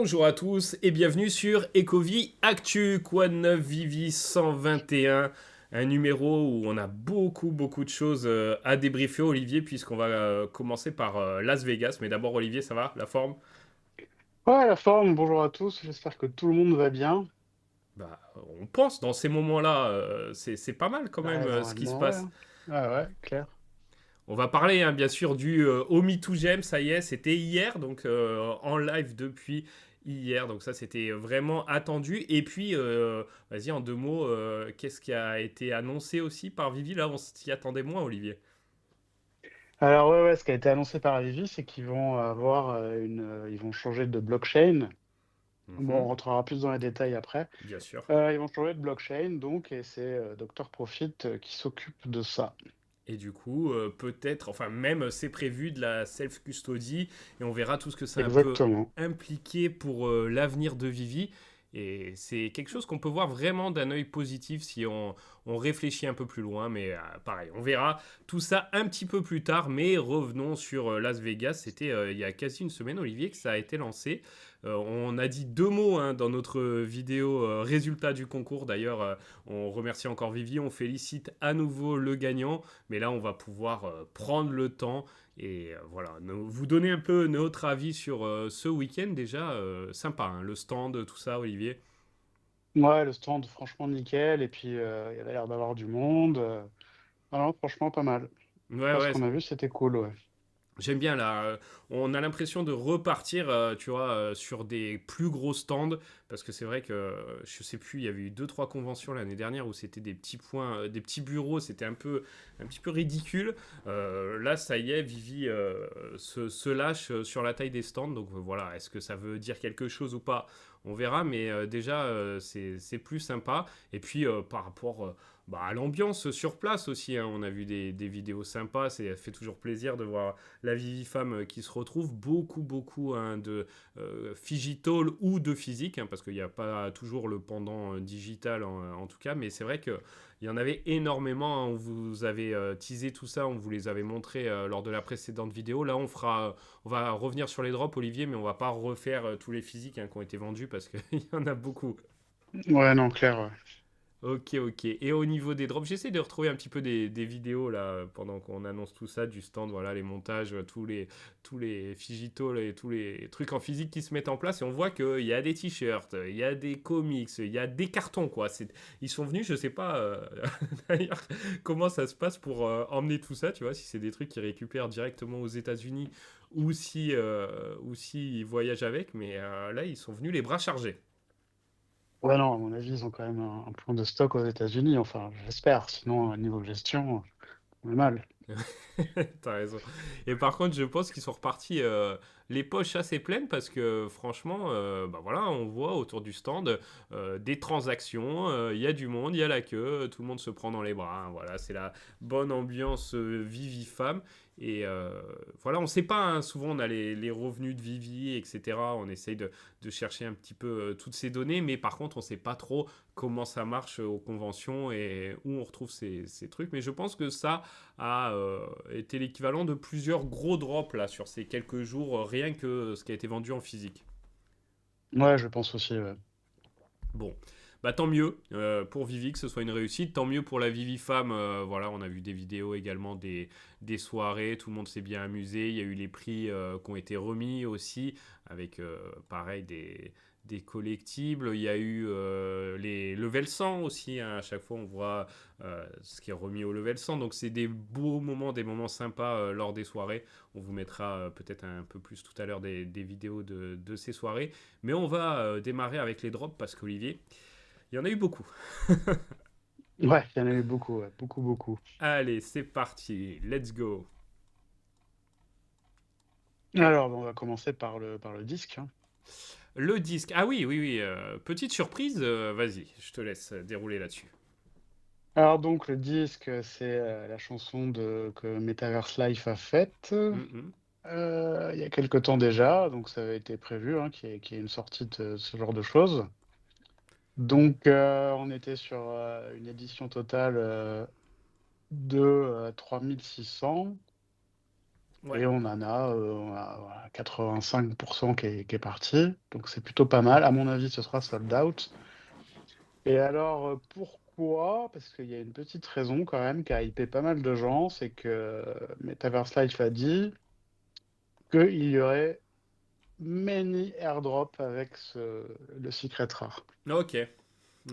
Bonjour à tous et bienvenue sur Ecovie Actu. Quoi de neuf, Vivi 121, un numéro où on a beaucoup de choses à débriefer, Olivier, puisqu'on va commencer par Las Vegas. Mais d'abord, Olivier, ça va, la forme? Ouais, la forme, bonjour à tous, j'espère que tout le monde va bien. Bah, on pense dans ces moments-là, c'est pas mal quand même Bah, ce qui se normalement, ouais, passe. hein. Ah ouais, clair. On va parler hein, bien sûr du Omi to Gem, ça y est, c'était hier, donc en live depuis hier, donc ça c'était vraiment attendu. Et puis, vas-y en deux mots, qu'est-ce qui a été annoncé aussi par Vivi? Là, on s'y attendait moins, Olivier. Alors ouais, ce qui a été annoncé par Vivi, c'est qu'ils vont avoir ils vont changer de blockchain. Bon, on Mhm, rentrera plus dans les détails après. bien sûr. Ils vont changer de blockchain, donc, et c'est Dr Profit qui s'occupe de ça. Et du coup, peut-être, enfin même c'est prévu de la self-custody, et on verra tout ce que ça peut Exactement. impliquer pour l'avenir de Vivi. Et c'est quelque chose qu'on peut voir vraiment d'un œil positif si on réfléchit un peu plus loin. Mais pareil, on verra tout ça un petit peu plus tard. Mais revenons sur Las Vegas. C'était il y a quasi une semaine, Olivier, que ça a été lancé. On a dit deux mots hein, dans notre vidéo résultat du concours. D'ailleurs, on remercie encore Vivi. On félicite à nouveau le gagnant. Mais là, on va pouvoir prendre le temps et voilà, vous donner un peu notre avis sur ce week-end déjà. Sympa, hein, le stand, tout ça, Olivier. Ouais, le stand, franchement, nickel, et puis il y avait l'air d'avoir du monde. Ah non, franchement, pas mal. Ouais, Enfin, ce ouais, qu'on a vu, c'était cool, ouais. j'aime bien là. On a l'impression de repartir, tu vois, sur des plus gros stands parce que c'est vrai que je sais plus, il y avait eu deux trois conventions l'année dernière où c'était des petits points, des petits bureaux, c'était un petit peu ridicule. Là, ça y est, Vivi se lâche sur la taille des stands. Donc voilà, est-ce que ça veut dire quelque chose ou pas? On verra, mais déjà c'est plus sympa. Et puis par rapport bah, à l'ambiance sur place aussi, hein, on a vu des vidéos sympas. Ça fait toujours plaisir de voir la Vivifemme qui se retrouve beaucoup hein, de phygital ou de physique, hein, parce qu'il n'y a pas toujours le pendant digital en tout cas, mais c'est vrai qu'il y en avait énormément. Hein, on vous avait teasé tout ça, on vous les avait montré lors de la précédente vidéo. Là, on va revenir sur les drops, Olivier, mais on va pas refaire tous les physiques hein, qui ont été vendus parce qu'il y en a beaucoup. Ouais, non, clair, ouais. Ok. Et au niveau des drops, j'essaie de retrouver un petit peu des vidéos là pendant qu'on annonce tout ça du stand, voilà les montages, tous les figitals et tous les trucs en physique qui se mettent en place et on voit qu'il y a des t-shirts, il y a des comics, il y a des cartons quoi. Ils sont venus, je sais pas d'ailleurs comment ça se passe pour emmener tout ça, tu vois, si c'est des trucs qu'ils récupèrent directement aux États-Unis ou si ils voyagent avec, mais là ils sont venus les bras chargés. Ouais, non, à mon avis, ils ont quand même un point de stock aux États-Unis, enfin, j'espère. Sinon, niveau gestion, on est mal. T'as raison. Et par contre, je pense qu'ils sont repartis les poches assez pleines parce que franchement, bah voilà, on voit autour du stand des transactions, il y a du monde, il y a la queue, tout le monde se prend dans les bras. Hein, voilà, c'est la bonne ambiance Vivi-femme. Et voilà, on ne sait pas, hein, souvent on a les revenus de Vivi, etc. On essaye de chercher un petit peu toutes ces données, mais par contre, on ne sait pas trop comment ça marche aux conventions et où on retrouve ces trucs. Mais je pense que ça, a été l'équivalent de plusieurs gros drops là sur ces quelques jours, rien que ce qui a été vendu en physique. Ouais, je pense aussi, ouais. Bon, bah tant mieux pour Vivi que ce soit une réussite, tant mieux pour la Vivifemme. Voilà, on a vu des vidéos également des soirées, tout le monde s'est bien amusé. Il y a eu les prix qui ont été remis aussi, avec pareil des collectibles. Il y a eu les level 100 aussi. Hein. À chaque fois, on voit ce qui est remis au level 100. Donc, c'est des beaux moments, des moments sympas lors des soirées. On vous mettra peut-être un peu plus tout à l'heure des vidéos de ces soirées. Mais on va démarrer avec les drops parce qu'Olivier, il y en a eu beaucoup. Ouais, il y en a eu beaucoup, ouais. Beaucoup. Allez, c'est parti, let's go. Alors, on va commencer par le disque, hein. Le disque, ah oui, petite surprise, vas-y, je te laisse dérouler là-dessus. Alors, donc, le disque, c'est la chanson que Metaverse Life a faite Mhm. il y a quelque temps déjà, donc ça avait été prévu hein, qu'il y ait une sortie de ce genre de choses. Donc, on était sur une édition totale de 3600. Ouais. Et on a 85% qui est parti. Donc c'est plutôt pas mal. À mon avis, ce sera sold out. Et alors, pourquoi? Parce qu'il y a une petite raison quand même qui a hypé pas mal de gens, c'est que Metaverse Life a dit qu'il y aurait many airdrops avec le secret rare. Ok.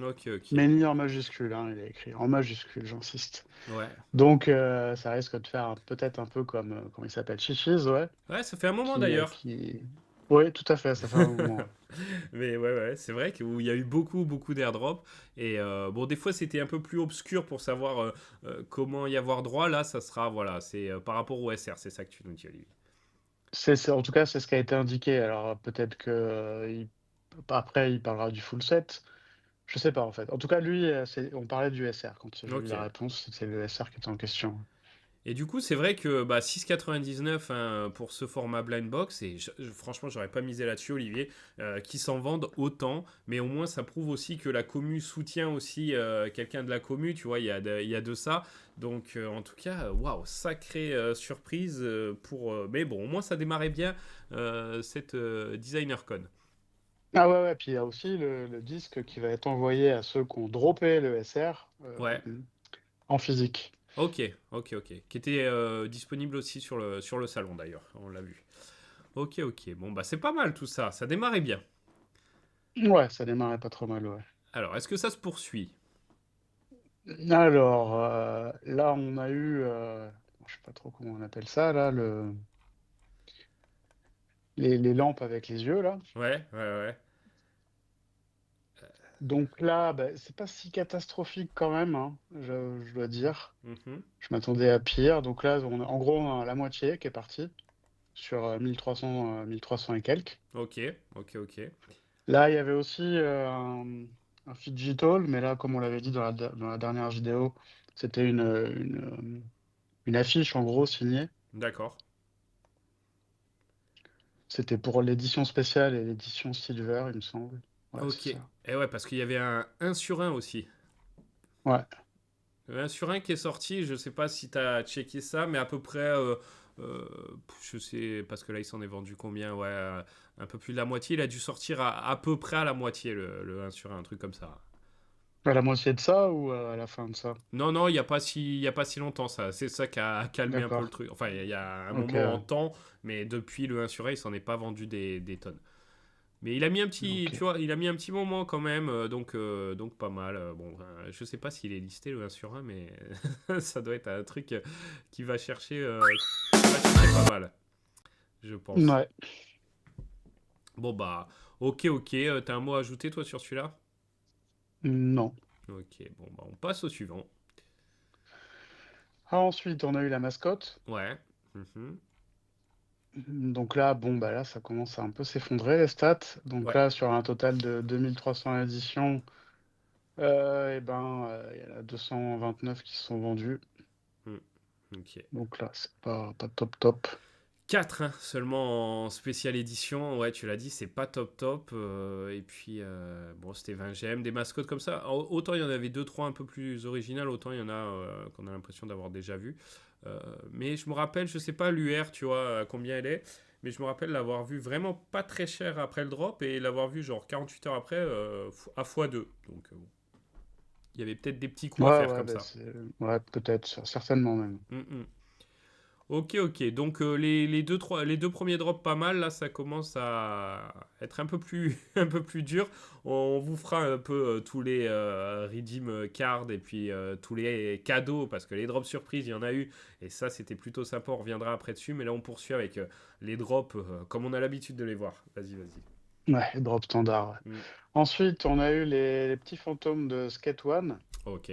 Ok, ok. Many en majuscule, hein, il a écrit en majuscule, j'insiste. Ouais. Donc, ça risque de faire peut-être un peu comme, comment il s'appelle, Chichis, ouais, Ouais, ça fait un moment qui, d'ailleurs. qui... Oui, tout à fait, ça fait un moment. Ouais. Mais ouais, ouais, c'est vrai qu'il y a eu beaucoup, beaucoup d'airdrops. Et bon, des fois, c'était un peu plus obscur pour savoir comment y avoir droit. Là, ça sera, voilà, c'est par rapport au SR, c'est ça que tu nous dis, Olivier. En tout cas, c'est ce qui a été indiqué. Alors, peut-être que après, il parlera du full set. Je sais pas, en fait. En tout cas, lui, on parlait du SR. Quand j'ai lu Ok. la réponse, c'était le SR qui était en question. Et du coup, c'est vrai que bah, 6,99 hein, pour ce format blind box, et franchement, j'aurais pas misé là-dessus, Olivier, qui s'en vendent autant, mais au moins ça prouve aussi que la commu soutient aussi quelqu'un de la commu, tu vois, il y a de ça. Donc en tout cas, waouh, sacrée surprise pour. Mais bon, au moins ça démarrait bien cette DesignerCon. Ah ouais, ouais. Puis il y a aussi le disque qui va être envoyé à ceux qui ont droppé le SR Ouais. en physique. Ok, ok, ok. Qui était disponible aussi sur le salon d'ailleurs, on l'a vu. Ok, ok. Bon, bah c'est pas mal tout ça, ça démarrait bien. Ouais, ça démarrait pas trop mal, ouais. Alors, est-ce que ça se poursuit? Alors, là, on a eu, je sais pas trop comment on appelle ça, là, les lampes avec les yeux, là. Ouais, ouais, ouais. Donc là, bah, c'est pas si catastrophique quand même, hein, je dois dire. Mhm. Je m'attendais à pire. Donc là, en gros, on a la moitié qui est partie sur 1300 et quelques. Ok, ok, ok. Là, il y avait aussi un Phygital, mais là, comme on l'avait dit dans la dernière vidéo, c'était une affiche en gros signée. D'accord. C'était pour l'édition spéciale et l'édition Silver, il me semble. Ouais, Ok. c'est ça. Et ouais, parce qu'il y avait un sur un aussi. Ouais. Un sur un qui est sorti, je sais pas si t'as checké ça, mais à peu près, euh, je sais, parce que là il s'en est vendu combien, ouais, un peu plus de la moitié. Il a dû sortir à peu près à la moitié le un sur un truc comme ça. À la moitié de ça ou à la fin de ça? Non, non, il y a pas si longtemps ça. C'est ça qui a calmé un peu le D'accord. truc. Enfin, il y a un Ok, moment en ouais. temps, mais depuis le un sur un, il s'en est pas vendu des tonnes. Mais il a mis un petit, Ok. tu vois, il a mis un petit moment quand même, donc pas mal. Bon, je sais pas s'il est listé le un sur un, mais ça doit être un truc qui va chercher pas mal, je pense. Ouais. Bon bah, ok, ok. T'as un mot à ajouter toi sur celui-là? Non. Ok, bon bah on passe au suivant. Ah, ensuite, on a eu la mascotte. Ouais. Mhm. Donc là, bon, bah là, ça commence à un peu s'effondrer les stats. Donc Ouais. là, sur un total de 2300 éditions, et ben, il y en a 229 qui se sont vendus. Mm. Ok. Donc là, c'est pas top top. 4 hein, seulement en spéciale édition. Ouais, tu l'as dit, c'est pas top top. Et puis, bon, c'était 20 GM, des mascottes comme ça. Autant il y en avait deux trois un peu plus originales, autant il y en a qu'on a l'impression d'avoir déjà vu. Mais je me rappelle, je sais pas l'UR, tu vois, à combien elle est. Mais je me rappelle l'avoir vu vraiment pas très cher après le drop et l'avoir vu genre 48 heures après à x2. Donc, bon, il y avait peut-être des petits coups à Ouais, faire ouais, comme bah ça. c'est... Ouais, peut-être, certainement même. Mm, mm. Ok, ok. Donc les deux premiers drops pas mal. Là, ça commence à être un peu plus, un peu plus dur. On vous fera un peu tous les redeem cards et puis tous les cadeaux parce que les drops surprises, il y en a eu. Et ça, c'était plutôt sympa. On reviendra après dessus. Mais là, on poursuit avec les drops comme on a l'habitude de les voir. Vas-y, vas-y. Ouais, drop standard. Ouais. Mm. Ensuite, on a eu les petits fantômes de Skate One. Ok.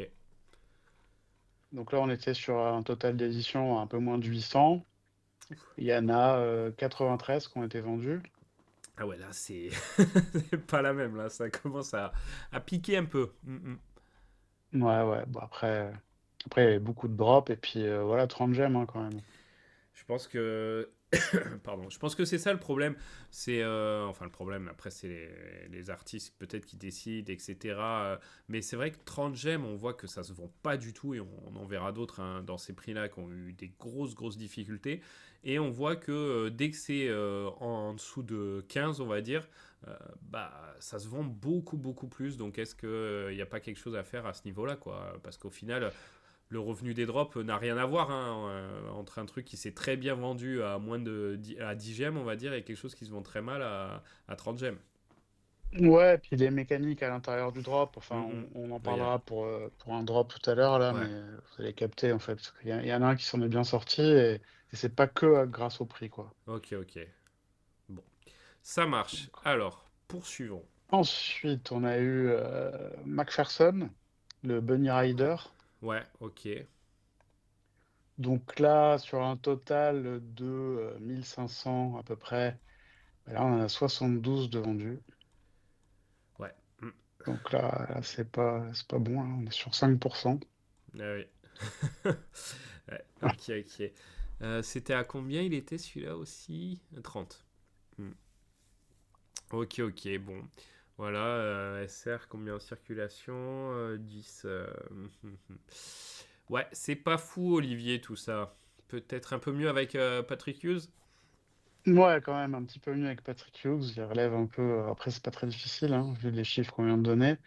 Donc là, on était sur un total d'édition un peu moins de 800. Il y en a 93 qui ont été vendus. Ah ouais, là, c'est c'est pas la même. Là, ça commence à piquer un peu. Mm, mm. Ouais, ouais. Bon, après, il y avait beaucoup de drops et puis voilà, 30 gemmes hein, quand même. Je pense que pardon, je pense que c'est ça le problème. C'est enfin le problème. Après, c'est les artistes peut-être qui décident, etc. Mais c'est vrai que 30 gemmes, on voit que ça se vend pas du tout et on en verra d'autres hein, dans ces prix-là qui ont eu des grosses difficultés. Et on voit que dès que c'est en dessous de 15, on va dire, bah ça se vend beaucoup plus. Donc est-ce qu'il n'y a pas quelque chose à faire à ce niveau-là, quoi? Parce qu'au final, le revenu des drops n'a rien à voir hein, entre un truc qui s'est très bien vendu à moins de 10 gemmes, on va dire, et quelque chose qui se vend très mal à 30 gemmes. Ouais, puis les mécaniques à l'intérieur du drop, enfin, Mm, mm. on en Oui, parlera pour un drop tout à l'heure, là, ouais, mais vous allez capter, en fait. Parce qu'il y en a un qui s'en est bien sorti et c'est pas que grâce au prix, quoi. ok. Bon, ça marche. Alors, poursuivons. Ensuite, on a eu McPherson, le Bunny Rider. Ouais, ok. Donc là, sur un total de 1500 à peu près, ben là, on en a 72 de vendus. Ouais. Mm. Donc là, c'est pas bon, hein, on est sur 5%. Ah oui. Ouais, ok. C'était à combien il était celui-là aussi? 30. Mm. Ok, bon. Voilà, SR, combien en circulation? 10. Ouais, c'est pas fou, Olivier, tout ça. Peut-être un peu mieux avec Patrick Hughes. Ouais, quand même, un petit peu mieux avec Patrick Hughes. Il relève un peu. Après, c'est pas très difficile, hein, vu les chiffres qu'on vient de donner.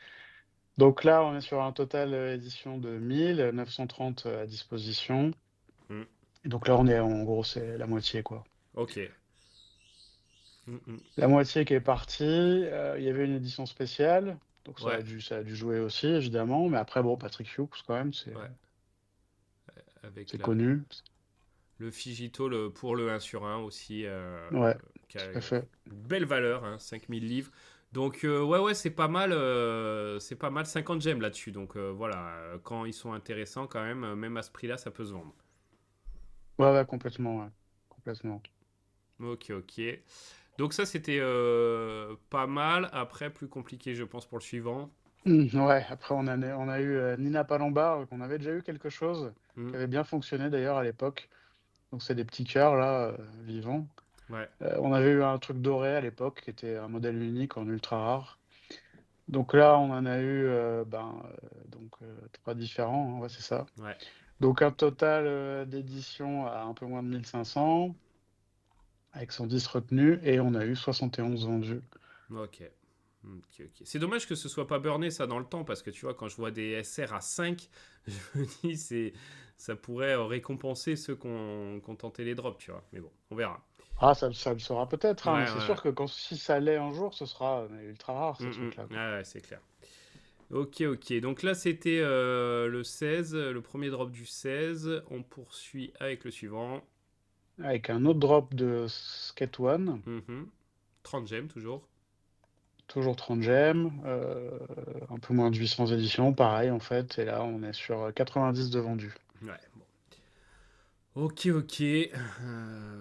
Donc là, on est sur un total édition de 1930 à disposition. Hmm, Et donc là, on est en gros, c'est la moitié, quoi. ok. Hmm. La moitié qui est partie. Il y avait une édition spéciale. Donc Ouais, ça a dû jouer aussi, évidemment. Mais après, bon, Patrick Hughes, quand même, ouais. Avec c'est connu. le Figito pour le 1 sur 1 aussi, Ouais, qui a tout à fait. une belle valeur, hein, 5000 livres. Donc, ouais, c'est pas mal 50 gemmes là-dessus. Donc, voilà, quand ils sont intéressants, quand même, même à ce prix-là, ça peut se vendre. Ouais, complètement, ouais. Complètement. Ok. Donc ça, c'était pas mal. Après, plus compliqué, je pense, pour le suivant. Ouais, après, on a eu Nina Palombar, qu'on avait déjà eu quelque chose, Hmm, qui avait bien fonctionné d'ailleurs à l'époque. Donc c'est des petits cœurs là, vivants. ouais, On avait eu un truc doré à l'époque qui était un modèle unique en ultra rare. Donc là, on en a eu trois différents, hein, ouais, c'est ça. ouais. Donc un total d'éditions à un peu moins de 1500 avec 110 retenus et on a eu 71 vendus. Ok. Ok. C'est dommage que ce soit pas burné ça dans le temps parce que tu vois, quand je vois des SR à 5, je me dis ça pourrait récompenser ceux qui ont tenté les drops, tu vois. Mais bon, on verra. Ah, ça le sera peut-être, hein, mais c'est Ouais. sûr que si ça l'est un jour, ce sera ultra rare ces Mm. trucs-là, quoi. Ouais, c'est clair. Ok. Donc là, c'était le 16, le premier drop du 16. On poursuit avec le suivant. Avec un autre drop de Skate One. Mhm. 30 gemmes toujours. Toujours 30 gemmes, un peu moins de 800 éditions, pareil en fait. Et là, on est sur 90 de vendus. Ouais, bon. Ok.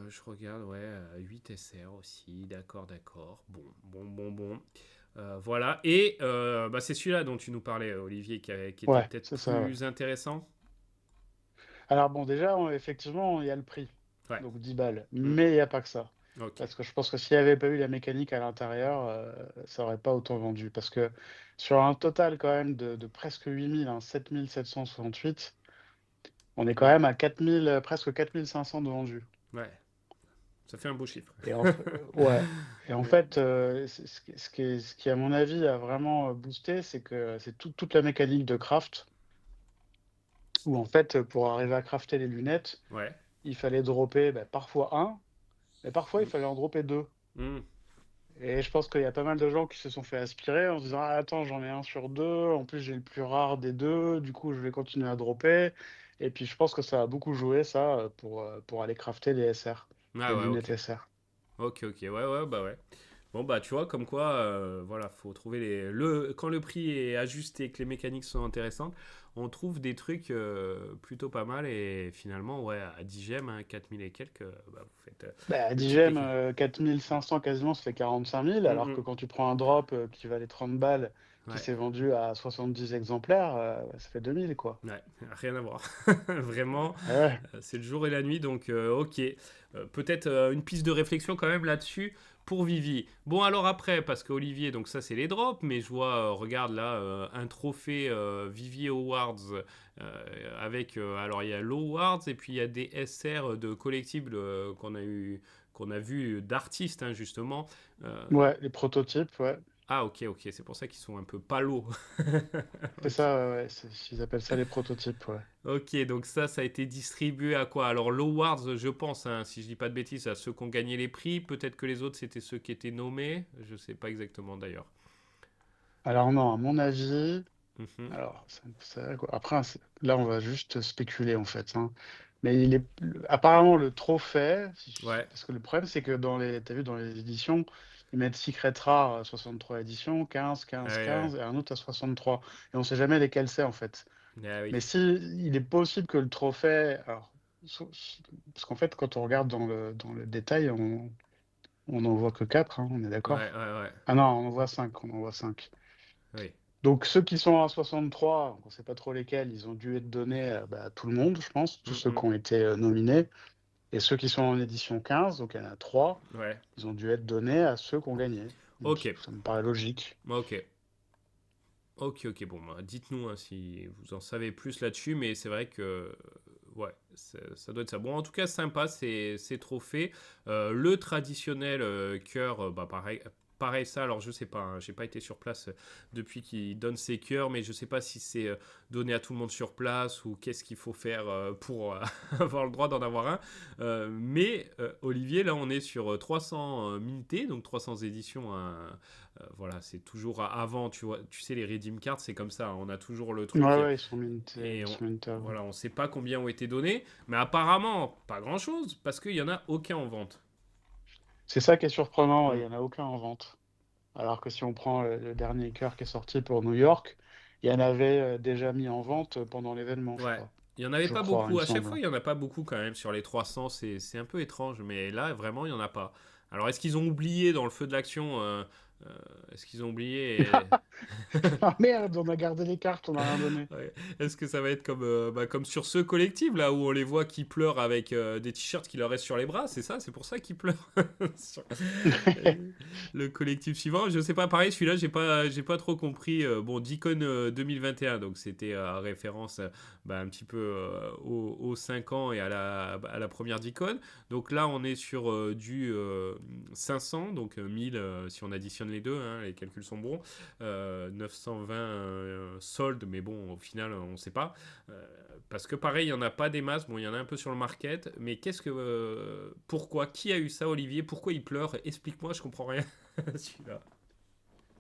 Je regarde, ouais, 8 SR aussi, d'accord. Bon. Voilà, et bah, c'est celui-là dont tu nous parlais, Olivier, qui était Ouais, peut-être c'est ça, ouais. plus intéressant. Alors bon, déjà, effectivement, il y a le prix, Ouais, donc 10 balles. hmm, Mais il n'y a pas que ça. ok, Parce que je pense que s'il n'y avait pas eu la mécanique à l'intérieur, ça n'aurait pas autant vendu. Parce que sur un total quand même de presque 8000, hein, 7768, on est quand ouais, même à 4000, presque 4500 de vendus. ouais, ça fait un beau chiffre. Et ouais. Et en Ouais, fait, ce qui, à mon avis, a vraiment boosté, c'est que c'est toute la mécanique de craft, où en fait, pour arriver à crafter les lunettes, ouais, il fallait dropper parfois un, mais parfois il hmm, fallait en dropper deux. hmm, Et je pense qu'il y a pas mal de gens qui se sont fait aspirer en se disant, ah, attends, j'en ai un sur deux, en plus j'ai le plus rare des deux, du coup je vais continuer à dropper. Et puis je pense que ça a beaucoup joué, ça, pour aller crafter les SR, ah les ouais, lunettes SR. ok, ouais, bah ouais. Bon, bah, tu vois, comme quoi, voilà, faut trouver quand le prix est ajusté et que les mécaniques sont intéressantes, on trouve des trucs plutôt pas mal et finalement, ouais, à 10 gemmes, hein, 4000 et quelques, bah, vous faites Bah, le petit 10 écart. 4500 quasiment, ça fait 45 000, alors que Mm. quand tu prends un drop qui valait 30 balles qui Ouais, s'est vendu à 70 exemplaires, ça fait 2000, quoi. ouais, rien à voir. Vraiment, Ah ouais. c'est le jour et la nuit, donc ok. Peut-être une piste de réflexion quand même là-dessus pour Vivi. Bon, alors après, parce qu'Olivier, donc ça c'est les drops, mais je vois, regarde là, un trophée Vivier Awards avec, alors il y a l'Awards et puis il y a des SR de collectibles qu'on a vu d'artistes, hein, justement. Euh, Ouais, les prototypes, ouais. ah, ok, ok, c'est pour ça qu'ils sont un peu palos. C'est Ok. ça, ouais, ouais, ils appellent ça les prototypes, ouais. Ok, donc ça a été distribué à quoi? Alors, l'Awards, je pense, hein, si je dis pas de bêtises, à ceux qui ont gagné les prix. Peut-être que les autres, c'était ceux qui étaient nommés. Je sais pas exactement d'ailleurs. Alors non, à mon avis, Mhm. alors quoi. Après, là, on va juste spéculer en fait, hein. Mais apparemment le trophée, Ouais, parce que le problème c'est que t'as vu dans les éditions, ils mettent Secret Rare à 63 éditions, 15, ah, 15, ouais, 15 et un autre à 63. Et on sait jamais lesquels c'est en fait. ouais. Ah oui, Mais si il est possible que le trophée, alors, parce qu'en fait, quand on regarde dans le détail, on n'en voit que 4, hein, on est ouais, d'accord? ouais, ouais, Ah non, on en voit 5, on en voit 5. oui. Donc ceux qui sont à 63, on ne sait pas trop lesquels, ils ont dû être donnés à tout le monde, je pense, tous ceux qui Mhm. ont été nominés. Et ceux qui sont en édition 15, donc il y en a 3, Ouais, ils ont dû être donnés à ceux qui ont gagné. Donc, ok, ça me paraît logique. ok. Ok, ok, bon, bah, dites-nous, hein, si vous en savez plus là-dessus, mais c'est vrai que, ouais, ça doit être ça. Bon, en tout cas, sympa ces trophées. Le traditionnel cœur, bah, pareil, pareil ça, alors je sais pas, hein, j'ai pas été sur place depuis qu'il donne ses cœurs, mais je sais pas si c'est donné à tout le monde sur place ou qu'est-ce qu'il faut faire pour avoir le droit d'en avoir un. Mais Olivier, là, on est sur 300 mintés, donc 300 éditions, hein. Voilà, c'est toujours avant, tu vois, tu sais, les redeem cards, c'est comme ça, hein, on a toujours le Ouais, truc ouais, ils sont mintés, et ils sont mintés avant. voilà, on sait pas combien ont été donnés, mais apparemment, pas grand-chose, parce qu'il y en a aucun en vente. C'est ça qui est surprenant, ouais, il Mm. n'y en a aucun en vente. Alors que si on prend le dernier cœur qui est sorti pour New York, il y en avait déjà mis en vente pendant l'événement, je Ouais, crois. il y en avait Je pas crois, il me beaucoup. À chaque semble. fois, il y en a pas beaucoup quand même sur les 300, c'est un peu étrange, mais là, vraiment, il y en a pas. Alors, est-ce qu'ils ont oublié dans le feu de l'action euh, est-ce qu'ils ont oublié Ah merde, on a gardé les cartes, on n'a rien donné. Ouais. Est-ce que ça va être comme, bah, comme sur ce collectif là où on les voit qui pleurent avec des t-shirts qui leur restent sur les bras, c'est ça, c'est pour ça qu'ils pleurent. Sur- Le collectif suivant, je sais pas, pareil, celui-là j'ai pas trop compris. Bon, Deacon 2021, donc c'était référence bah, un petit peu aux 5 ans et à la première Deacon. Donc là on est sur du 500, donc 1000 si on additionne les deux, hein, les calculs sont bons. 920 soldes, mais bon, au final, on ne sait pas. Parce que pareil, il n'y en a pas des masses. Bon, il y en a un peu sur le market, mais qu'est-ce que. Pourquoi? Qui a eu ça, Olivier? Pourquoi il pleure? Explique-moi, je comprends rien. Celui-là.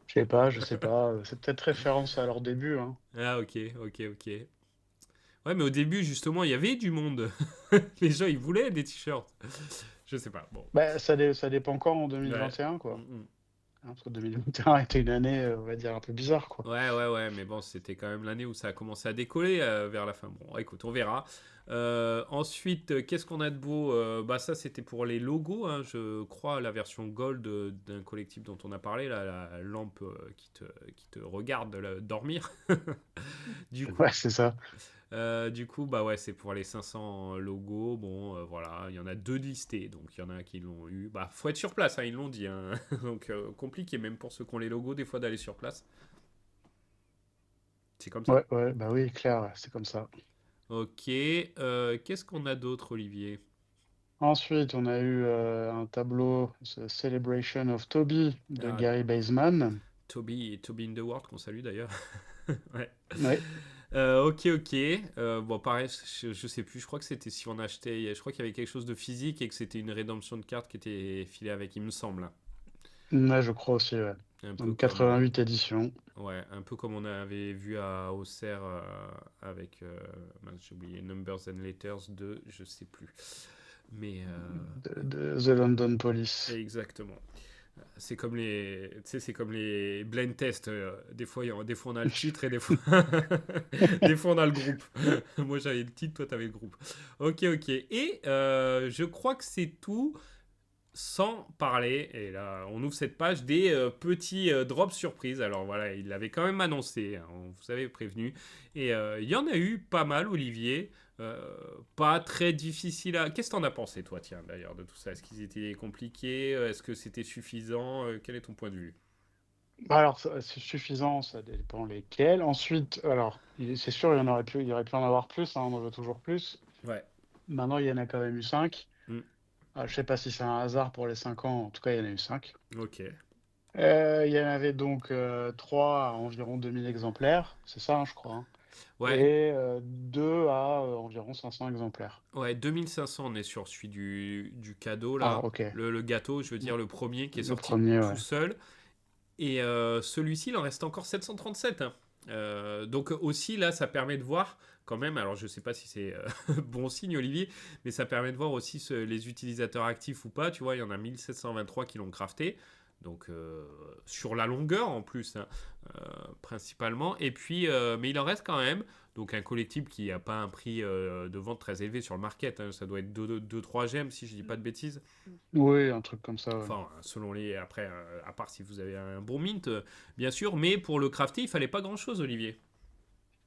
Je sais pas. C'est peut-être référence à leur début, hein. Ah, ok, ok, ok. Ouais, mais au début, justement, il y avait du monde. Les gens, ils voulaient des t-shirts. Je sais pas. Bon. Bah, ça dépend quand en Ouais. 2021, Mm, quoi. mm. Hein, parce que 2021 était une année, on va dire, un peu bizarre, quoi. Ouais, ouais, ouais, mais bon, c'était quand même l'année où ça a commencé à décoller vers la fin. Bon, écoute, on verra. Ensuite, qu'est-ce qu'on a de beau? Bah ça, c'était pour les logos, hein, je crois, la version gold d'un collectif dont on a parlé, là, la lampe qui te regarde dormir. Du coup, Ouais, c'est ça. bah ouais, c'est pour les 500 logos. Bon, voilà, il y en a deux listés, donc il y en a qui l'ont eu. Bah, faut être sur place, hein, ils l'ont dit, hein. Donc compliqué même pour ceux qui ont les logos des fois d'aller sur place. C'est comme ça. Ouais, ouais, bah oui, clair, ouais, c'est comme ça. Ok, qu'est-ce qu'on a d'autre, Olivier? Ensuite, on a eu un tableau, The Celebration of Toby de Ah, Gary Baseman. Toby in the World, qu'on salue d'ailleurs. Ouais. Ouais. Ok, ok. Bon, pareil, je sais plus, je crois que c'était si on achetait, je crois qu'il y avait quelque chose de physique et que c'était une rédemption de carte qui était filée avec, il me semble, hein. Ouais, je crois aussi, ouais. Un peu Donc comme, 88 éditions. ouais, un peu comme on avait vu à Auxerre avec, mince, j'ai oublié, Numbers and Letters de, je sais plus. Mais, De The London Police. exactement. C'est comme les, tu sais, c'est comme les blind tests. Des fois, on a le titre et des fois, des fois on a le groupe. Moi, j'avais le titre, toi, t'avais le groupe. Ok, ok. Et je crois que c'est tout, sans parler, et là on ouvre cette page, des petits drops surprises. Alors voilà, il l'avait quand même annoncé, hein, on vous avait prévenu. Et il y en a eu pas mal, Olivier. Euh, Pas très difficile à... Qu'est-ce que t'en as pensé, toi, tiens, d'ailleurs, de tout ça? Est-ce qu'ils étaient compliqués? Est-ce que c'était suffisant? Quel est ton point de vue? Bah alors, c'est suffisant, ça dépend lesquels. Ensuite, alors, c'est sûr, il y aurait pu en avoir plus, hein, on en veut toujours plus. Ouais. Maintenant, il y en a quand même eu 5. Mm. Je sais pas si c'est un hasard pour les 5 ans, en tout cas, il y en a eu 5. Ok. Il y en avait donc 3 à environ 2000 exemplaires, c'est ça, hein, je crois, hein. Ouais. Et 2 à environ 500 exemplaires. Ouais, 2500, on est sur celui du cadeau, Ah, là. ok. Le gâteau, je veux dire, le premier qui est Le sorti premier, tout ouais. seul. Et celui-ci, il en reste encore 737, hein. Donc aussi, là, ça permet de voir quand même, alors je sais pas si c'est bon signe, Olivier, mais ça permet de voir aussi les utilisateurs actifs ou pas. Tu vois, il y en a 1723 qui l'ont crafté. Donc sur la longueur en plus, hein, principalement. Et puis, mais il en reste quand même. Donc un collectible qui n'a pas un prix de vente très élevé sur le market, hein. Ça doit être 2-3 gemmes si je dis pas de bêtises. Oui, un truc comme ça, ouais. Enfin, selon les. Après, à part si vous avez un bon mint, bien sûr. Mais pour le crafter, il fallait pas grand chose, Olivier.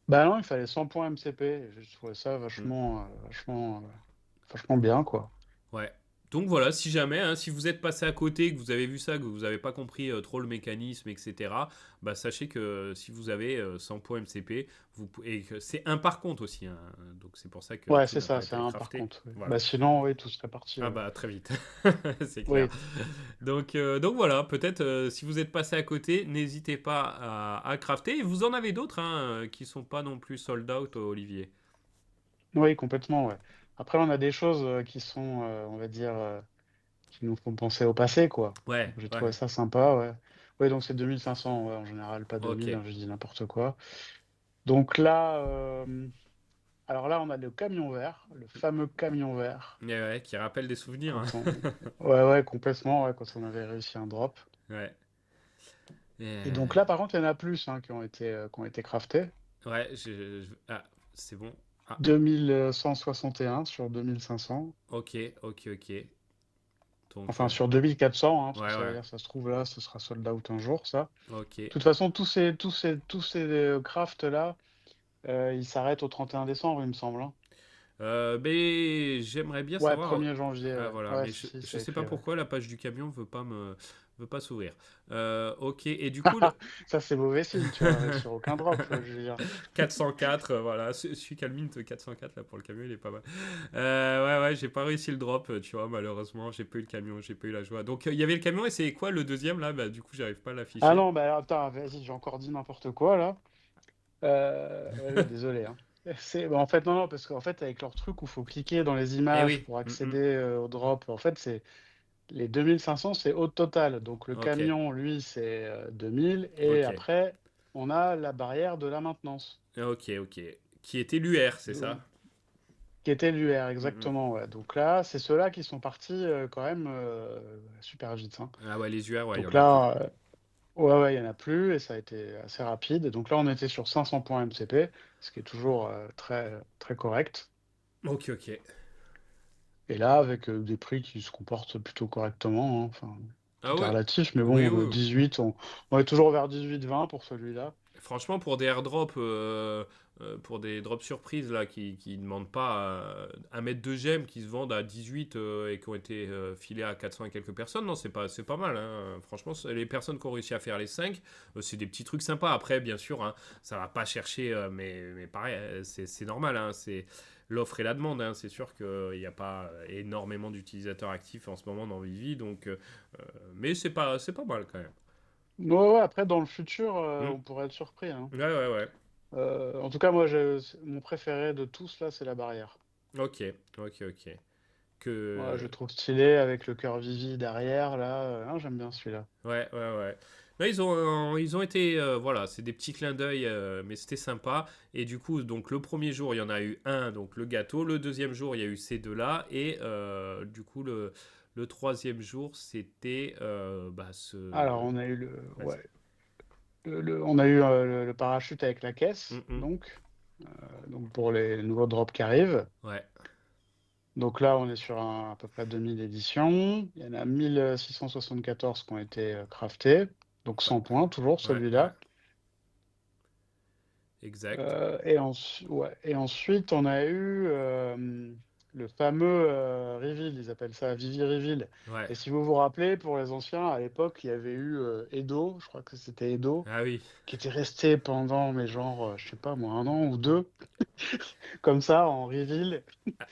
Bah non, il fallait 100 points MCP. Et je trouvais ça Mm. vachement bien, quoi. Ouais. Donc voilà, si jamais, hein, si vous êtes passé à côté, que vous avez vu ça, que vous n'avez pas compris trop le mécanisme, etc., bah sachez que si vous avez 100 points MCP, et que c'est un par compte aussi, hein, donc c'est pour ça que Ouais, tout c'est n'a ça, pas c'est été un par crafté. contre. Oui. Voilà. Bah sinon, oui, tout serait parti. Ah Ouais. bah très vite, c'est clair. Oui. Donc voilà, peut-être si vous êtes passé à côté, n'hésitez pas à crafter. Et vous en avez d'autres hein, qui sont pas non plus sold out, Olivier. Oui, complètement, ouais. Après, on a des choses qui sont, on va dire, qui nous font penser au passé, quoi. Ouais, Donc, j'ai trouvé ouais, ça sympa, ouais. Oui, donc c'est 2500, ouais, en général, pas ok. 2000, hein, je dis n'importe quoi. Donc là, alors là, on a le camion vert, le fameux camion vert. Ouais, ouais, qui rappelle des souvenirs, hein. Quand on... Ouais, ouais, complètement, ouais, quand on avait réussi un drop. Ouais. Et donc Euh, là, par contre, il y en a plus hein, qui ont été craftés. Ouais, ah, c'est bon. Ah, 2161 sur 2500. ok, ok, ok. Donc, Enfin, sur 2400, hein, parce que ouais, ça veut ouais, dire, ça se trouve là, ce sera sold out un jour, ça. ok. De toute façon, tous ces crafts-là, ils s'arrêtent au 31 décembre, il me semble, hein. Mais j'aimerais bien Ouais, savoir. 1er janvier, Ah ouais. voilà, Ouais, mais si, si, je c'est sais pas écrit, ouais. pourquoi la page du camion veut pas s'ouvrir. Ok, et du coup, Ça, c'est mauvais signe, tu arriverais sur aucun drop, je veux dire. 404, voilà. Celui qui a le mint 404 là pour le camion, il est pas mal. Ouais, ouais, j'ai pas réussi le drop, tu vois, malheureusement. J'ai pas eu le camion, j'ai pas eu la joie. Donc, il y avait le camion et c'est quoi le deuxième là? Bah, du coup, j'arrive pas à Ah l'afficher. non, bah attends, vas-y, j'ai encore dit n'importe quoi, là. Ouais, désolé, hein. Bah, en fait, non, non, parce qu'en fait, avec leur truc où il faut cliquer dans les Eh images oui, pour mm, mm. accéder au drop, en fait, c'est les 2500, c'est au total. Donc le Ok, camion, lui, c'est 2000. Et ok, après, on a la barrière de la maintenance, ok, ok. Qui était l'UR, c'est donc, ça? qui était l'UR, Mm, mm. exactement. Ouais. Donc là, c'est ceux-là qui sont partis quand même super vite, hein. Ah ouais, les UR, ouais, il y Donc en a plus. là, ouais, ouais, il n'y en a plus et ça a été assez rapide. Donc là, on était sur 500 points MCP, ce qui est toujours très, très correct. Ok, ok. Et là, avec des prix qui se comportent plutôt correctement, hein. Enfin, Ah tout est ouais? relatif, mais Oui, bon, oui. 18, on est toujours vers 18-20 pour celui-là. Franchement, pour des airdrops, pour des drops surprises là, qui ne demandent pas un mètre de gemmes, qui se vendent à 18 et qui ont été filés à 400 et quelques personnes, non, c'est pas mal, hein. Franchement, les personnes qui ont réussi à faire les 5, c'est des petits trucs sympas. Après, bien sûr, hein, ça va pas chercher, mais pareil, c'est normal, hein, c'est l'offre et la demande, hein. C'est sûr qu'il n'y a pas énormément d'utilisateurs actifs en ce moment dans Vivi, donc, mais c'est pas mal quand même. Ouais, ouais, après, dans le futur, Hmm. on pourrait être surpris, hein. Ouais, ouais, ouais. En tout cas, moi, mon préféré de tous, là, c'est la barrière. Ok, ok, ok. Moi, je Que... le trouve stylé avec le cœur Vivi derrière, là. Non, j'aime bien celui-là. Ouais, ouais, ouais. Là, ils ont été, voilà, c'est des petits clins d'œil, mais c'était sympa. Et du coup, donc le premier jour, il y en a eu un, donc le gâteau. Le deuxième jour, il y a eu ces deux-là. Et du coup, le troisième jour, c'était bah, ce... Alors, on a eu Vas-y. ouais, on a eu le parachute avec la caisse, Mm, mm. donc pour les nouveaux drops qui arrivent. Ouais. Donc là, on est sur à peu près 2000 éditions. Il y en a 1674 qui ont été craftées. Donc Ouais, 100 points, toujours ouais, ouais, celui-là. exact. Ouais. Et ensuite, on a eu le fameux reveal, ils appellent ça Vivi Reveal. Ouais. Et si vous vous rappelez, pour les anciens, à l'époque, il y avait eu Edo, je crois que c'était Edo, Ah oui. qui était resté pendant, mais genre, je sais pas moi, un an ou deux, comme ça, en reveal.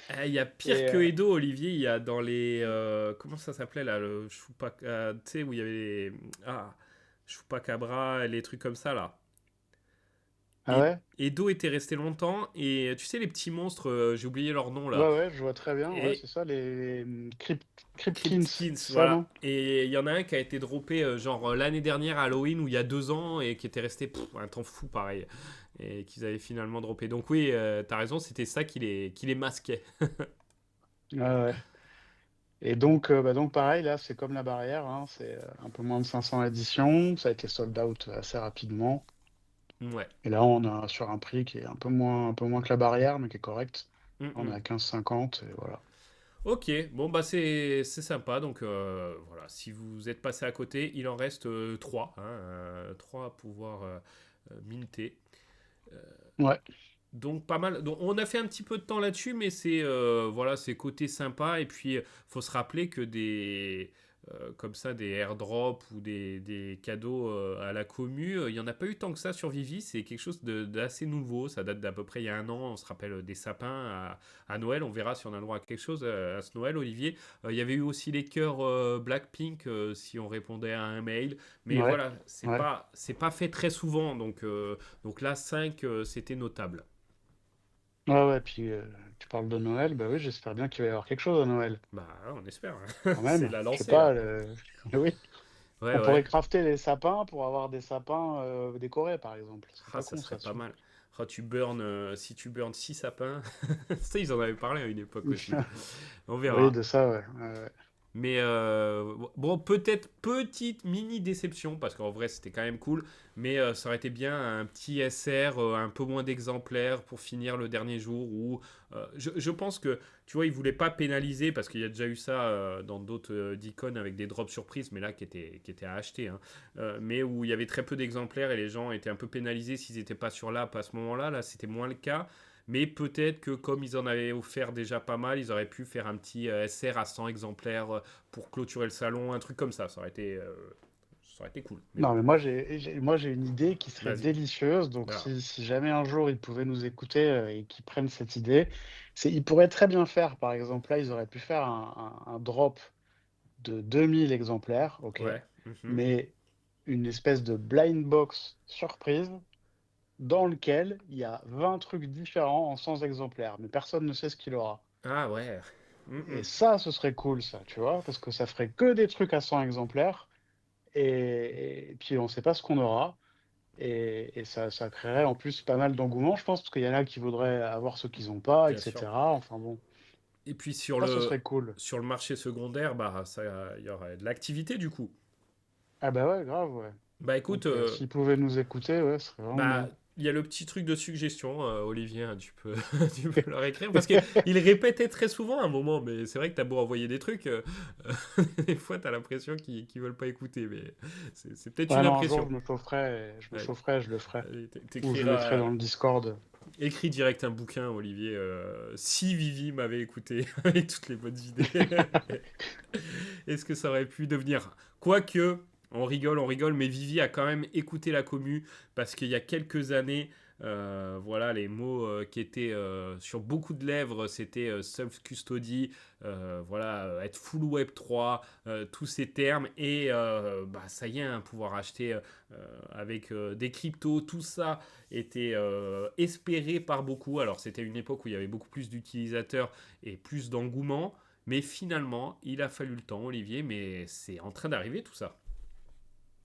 Ah, il y a pire Et que Edo, Olivier. Il y a dans les. Comment ça s'appelait là le Chupacabra. Tu sais, où il y avait les. Ah, Chupacabra, les trucs comme ça là. ah ouais? Edo était resté longtemps. Et tu sais, les petits monstres, j'ai oublié leur nom là. Ouais, ouais, je vois très bien. Ouais, Et c'est ça, les Cryptkins, Cryptkins, c'est ça, voilà. non? Et il y en a un qui a été droppé genre l'année dernière à Halloween ou il y a 2 ans et qui était resté un temps fou pareil. Et qu'ils avaient finalement droppé. Donc oui, t'as raison, c'était ça qui les masquait. Ouais, ouais. Et donc pareil, là, c'est comme la barrière, hein, c'est un peu moins de 500 éditions. Ça a été sold out assez rapidement. Ouais. Et là, on a sur un prix qui est un peu moins que la barrière, mais qui est correct. Mm, On est mm. à 15,50 et voilà. Ok, bon bah c'est sympa, donc voilà, si vous êtes passé à côté, il en reste 3, hein, 3 à pouvoir minter. Euh, Ouais, donc pas mal, donc on a fait un petit peu de temps là-dessus, mais voilà, c'est côté sympa, et puis faut se rappeler que comme ça, des airdrops ou des cadeaux à la commu, il n'y en a pas eu tant que ça sur Vivi, c'est quelque chose d'assez nouveau, ça date d'à peu près il y a un an, on se rappelle des sapins à Noël, on verra si on a le droit à quelque chose à ce Noël, Olivier. Il y avait eu aussi les cœurs Blackpink si on répondait à un mail, mais ouais, voilà, ouais. c'est pas fait très souvent, donc là 5 c'était notable. Ouais, ouais, puis tu parles de Noël, bah oui, j'espère bien qu'il va y avoir quelque chose à Noël. Bah on espère, hein. Quand C'est même, la je sais lancée là. pas, oui. Ouais, On ouais. pourrait crafter des sapins pour avoir des sapins décorés, par exemple. C'est Ah, pas ça con, serait ça. pas mal. Ah, si tu burnes 6 sapins, ça ils en avaient parlé à une époque aussi. On Oui, verra. de ça, ouais. Ouais, ouais. Mais bon, peut-être petite mini déception, parce qu'en vrai c'était quand même cool, mais ça aurait été bien un petit SR, un peu moins d'exemplaires pour finir le dernier jour, où je pense que, tu vois, ils voulaient pas pénaliser, parce qu'il y a déjà eu ça dans d'autres d'icônes avec des drops surprises, mais là qui étaient à acheter, hein. Mais où il y avait très peu d'exemplaires et les gens étaient un peu pénalisés s'ils n'étaient pas sur l'app à ce moment-là, là c'était moins le cas. Mais peut-être que comme ils en avaient offert déjà pas mal, ils auraient pu faire un petit SR à 100 exemplaires pour clôturer le salon, un truc comme ça. Ça aurait été cool. Mais Non, bon, mais moi, j'ai une idée qui serait vas-y. délicieuse. Donc, Ah, si jamais un jour ils pouvaient nous écouter et qu'ils prennent cette idée, ils pourraient très bien faire, par exemple, là, ils auraient pu faire un drop de 2000 exemplaires, ok, ouais. Mhm. mais une espèce de blind box surprise dans lequel il y a 20 trucs différents en 100 exemplaires, mais personne ne sait ce qu'il aura. Ah ouais. Et Mhm. ça, ce serait cool, ça, tu vois, parce que ça ferait que des trucs à 100 exemplaires, et puis on ne sait pas ce qu'on aura, et ça créerait en plus pas mal d'engouement, je pense, parce qu'il y en a qui voudraient avoir ce qu'ils n'ont pas, Bien sûr. etc. Enfin bon, Et puis sur ça, ce le, serait cool. sur le marché secondaire, bah ça, il y aurait de l'activité du coup. Ah bah ouais, grave, ouais. Bah écoute, Donc s'ils pouvaient nous écouter, ouais, ce serait vraiment bah, bien. il y a le petit truc de suggestion, Olivier, hein, tu peux, tu peux leur écrire. Parce qu'il répétait très souvent à un moment, mais c'est vrai que t'as beau envoyer des trucs, des fois t'as l'impression qu'ils veulent pas écouter, mais c'est peut-être Ouais, une non, un jour, impression. Ouais. je le ferai. Allez, Ou je le mettrai t'écriras, dans le Discord. écris direct un bouquin, Olivier, si Vivi m'avait écouté avec toutes les bonnes idées. Est-ce que ça aurait pu devenir? Quoique, on rigole, mais Vivi a quand même écouté la commu parce qu'il y a quelques années, voilà, les mots qui étaient sur beaucoup de lèvres, c'était self-custody, voilà, être full Web 3, tous ces termes, et bah, ça y est, hein, pouvoir acheter avec des cryptos, tout ça était espéré par beaucoup. Alors, c'était une époque où il y avait beaucoup plus d'utilisateurs et plus d'engouement. Mais finalement, il a fallu le temps, Olivier, mais c'est en train d'arriver tout ça.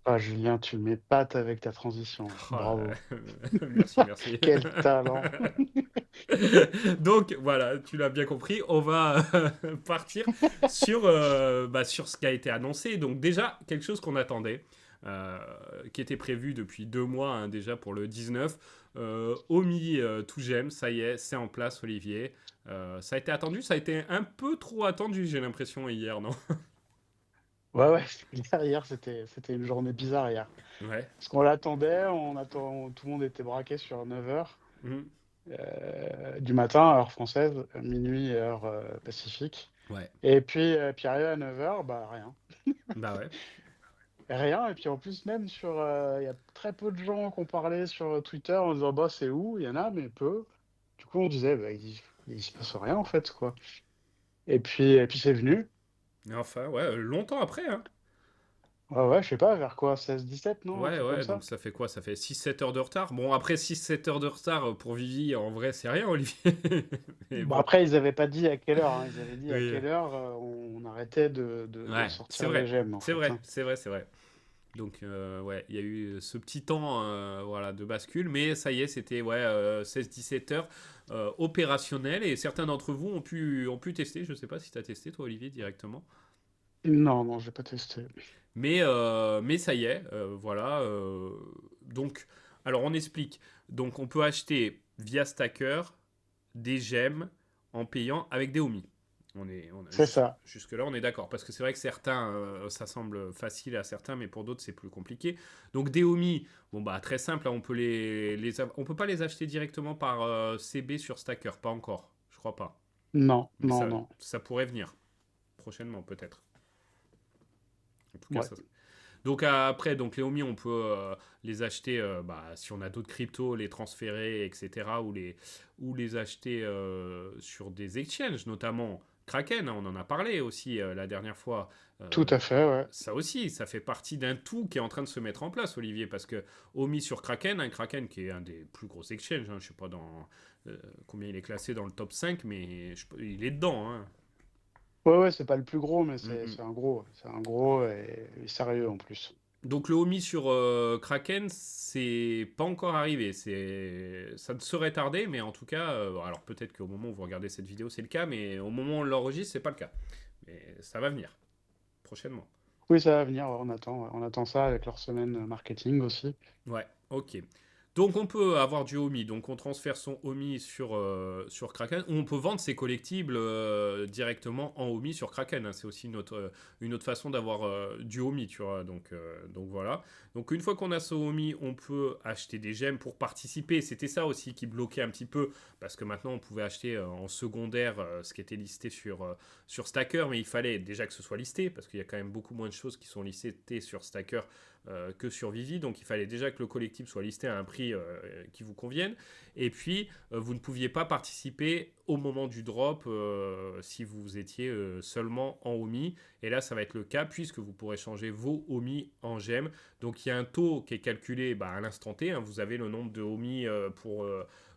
Ah, Julien, tu m'épates avec ta transition, là. Oh là Bravo. là. Merci, merci. Quel talent. Donc voilà, tu l'as bien compris, on va partir sur ce qui a été annoncé. Donc déjà, quelque chose qu'on attendait. euh, qui était prévu depuis 2 mois hein, déjà pour le 19. Omi, tout j'aime, ça y est, c'est en place, Olivier. Ça a été attendu, ça a été un peu trop attendu, j'ai l'impression, hier, non? Ouais, ouais, hier, c'était une journée bizarre hier. Ouais. Parce qu'on l'attendait, tout le monde était braqué sur 9h Mhm. du matin, heure française, minuit, heure pacifique. Ouais. Et puis arrivé à 9h, bah rien. Bah ouais. Rien, et puis en plus, même il y a très peu de gens qui ont parlé sur Twitter en disant bah c'est où? Il y en a, mais peu. Du coup, on disait bah, il se passe rien en fait, quoi. Et puis c'est venu. Mais enfin, ouais, longtemps après, hein. Ouais, ouais, je sais pas, vers quoi? 16-17, non? Un Ouais, truc comme ouais, donc ça? ça fait quoi? Ça fait 6-7 heures de retard. Bon, après 6-7 heures de retard pour Vivi, en vrai, c'est rien, Olivier. Mais Bon, bon, après, ils avaient pas dit à quelle heure, hein. Ils avaient dit à oui. quelle heure on arrêtait de Ouais, c'est sortir les vrai. gemmes, en C'est fait, vrai, hein. c'est vrai, c'est vrai. Donc, ouais, il y a eu ce petit temps voilà, de bascule, mais ça y est, c'était ouais, 16-17 heures opérationnel et certains d'entre vous ont pu tester. Je sais pas si tu as testé, toi, Olivier, directement. Non, non, j'ai pas testé. Mais ça y est, voilà. Donc, alors on explique. Donc, on peut acheter via Stacker des gemmes en payant avec des Omi. C'est ça. Jusque-là, on est d'accord. Parce que c'est vrai que certains, ça semble facile à certains, mais pour d'autres, c'est plus compliqué. Donc, des Omi, bon, bah, très simple. Hein, on peut pas les acheter directement par CB sur Stacker. Pas encore. Je crois pas. Non, Mais non, ça, non. ça pourrait venir. Prochainement, peut-être. En tout cas, Ouais, ça. Donc après, donc les OMI, on peut les acheter, bah, si on a d'autres cryptos, les transférer, etc. Ou les acheter sur des exchanges, notamment Kraken, hein, on en a parlé aussi la dernière fois. tout Euh, à fait, ouais. Ça aussi, ça fait partie d'un tout qui est en train de se mettre en place, Olivier, parce que OMI sur Kraken, un Kraken qui est un des plus gros exchanges, hein, je ne sais pas combien il est classé dans le top 5, mais il est dedans. Hein. Ouais, ouais, c'est pas le plus gros, mais Mm, c'est mm. c'est un gros. C'est un gros et sérieux en plus. Donc le Omi sur Kraken, c'est pas encore arrivé. Ça ne serait tardé, mais en tout cas, alors peut-être qu'au moment où vous regardez cette vidéo, c'est le cas, mais au moment où on l'enregistre, c'est pas le cas. Mais ça va venir prochainement. Oui, ça va venir, ouais, on attend ça avec leur semaine marketing aussi. Ouais, ok. Donc on peut avoir du Omi, donc on transfère son Omi sur Kraken, ou on peut vendre ses collectibles directement en Omi sur Kraken. Hein. C'est aussi une autre façon d'avoir du Omi, tu vois. Donc voilà. Donc une fois qu'on a ce Omi, on peut acheter des gemmes pour participer. C'était ça aussi qui bloquait un petit peu, parce que maintenant on pouvait acheter en secondaire ce qui était listé sur Stacker, mais il fallait déjà que ce soit listé, parce qu'il y a quand même beaucoup moins de choses qui sont listées sur Stacker que sur Vivi. Donc il fallait déjà que le collectif soit listé à un prix qui vous convienne. Et puis, vous ne pouviez pas participer au moment du drop si vous étiez seulement en OMI. Et là, ça va être le cas puisque vous pourrez changer vos OMI en gemmes. Donc il y a un taux qui est calculé bah, à l'instant T. Hein. Vous avez le nombre de OMI pour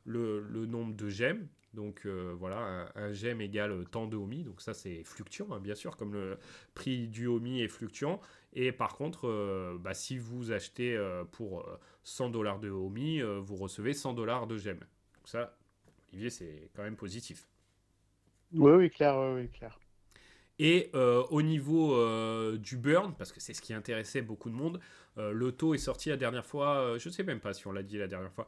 le nombre de gemmes. Donc voilà, un gemme égale tant de OMI. Donc ça, c'est fluctuant, hein, bien sûr, comme le prix du OMI est fluctuant. Et par contre, bah, si vous achetez pour 100 dollars de Omi, vous recevez 100 dollars de gemmes. Donc ça, Olivier, c'est quand même positif. Oui, oui, clair, oui, oui, clair. Et au niveau du burn, parce que c'est ce qui intéressait beaucoup de monde, le taux est sorti la dernière fois, je ne sais même pas si on l'a dit la dernière fois,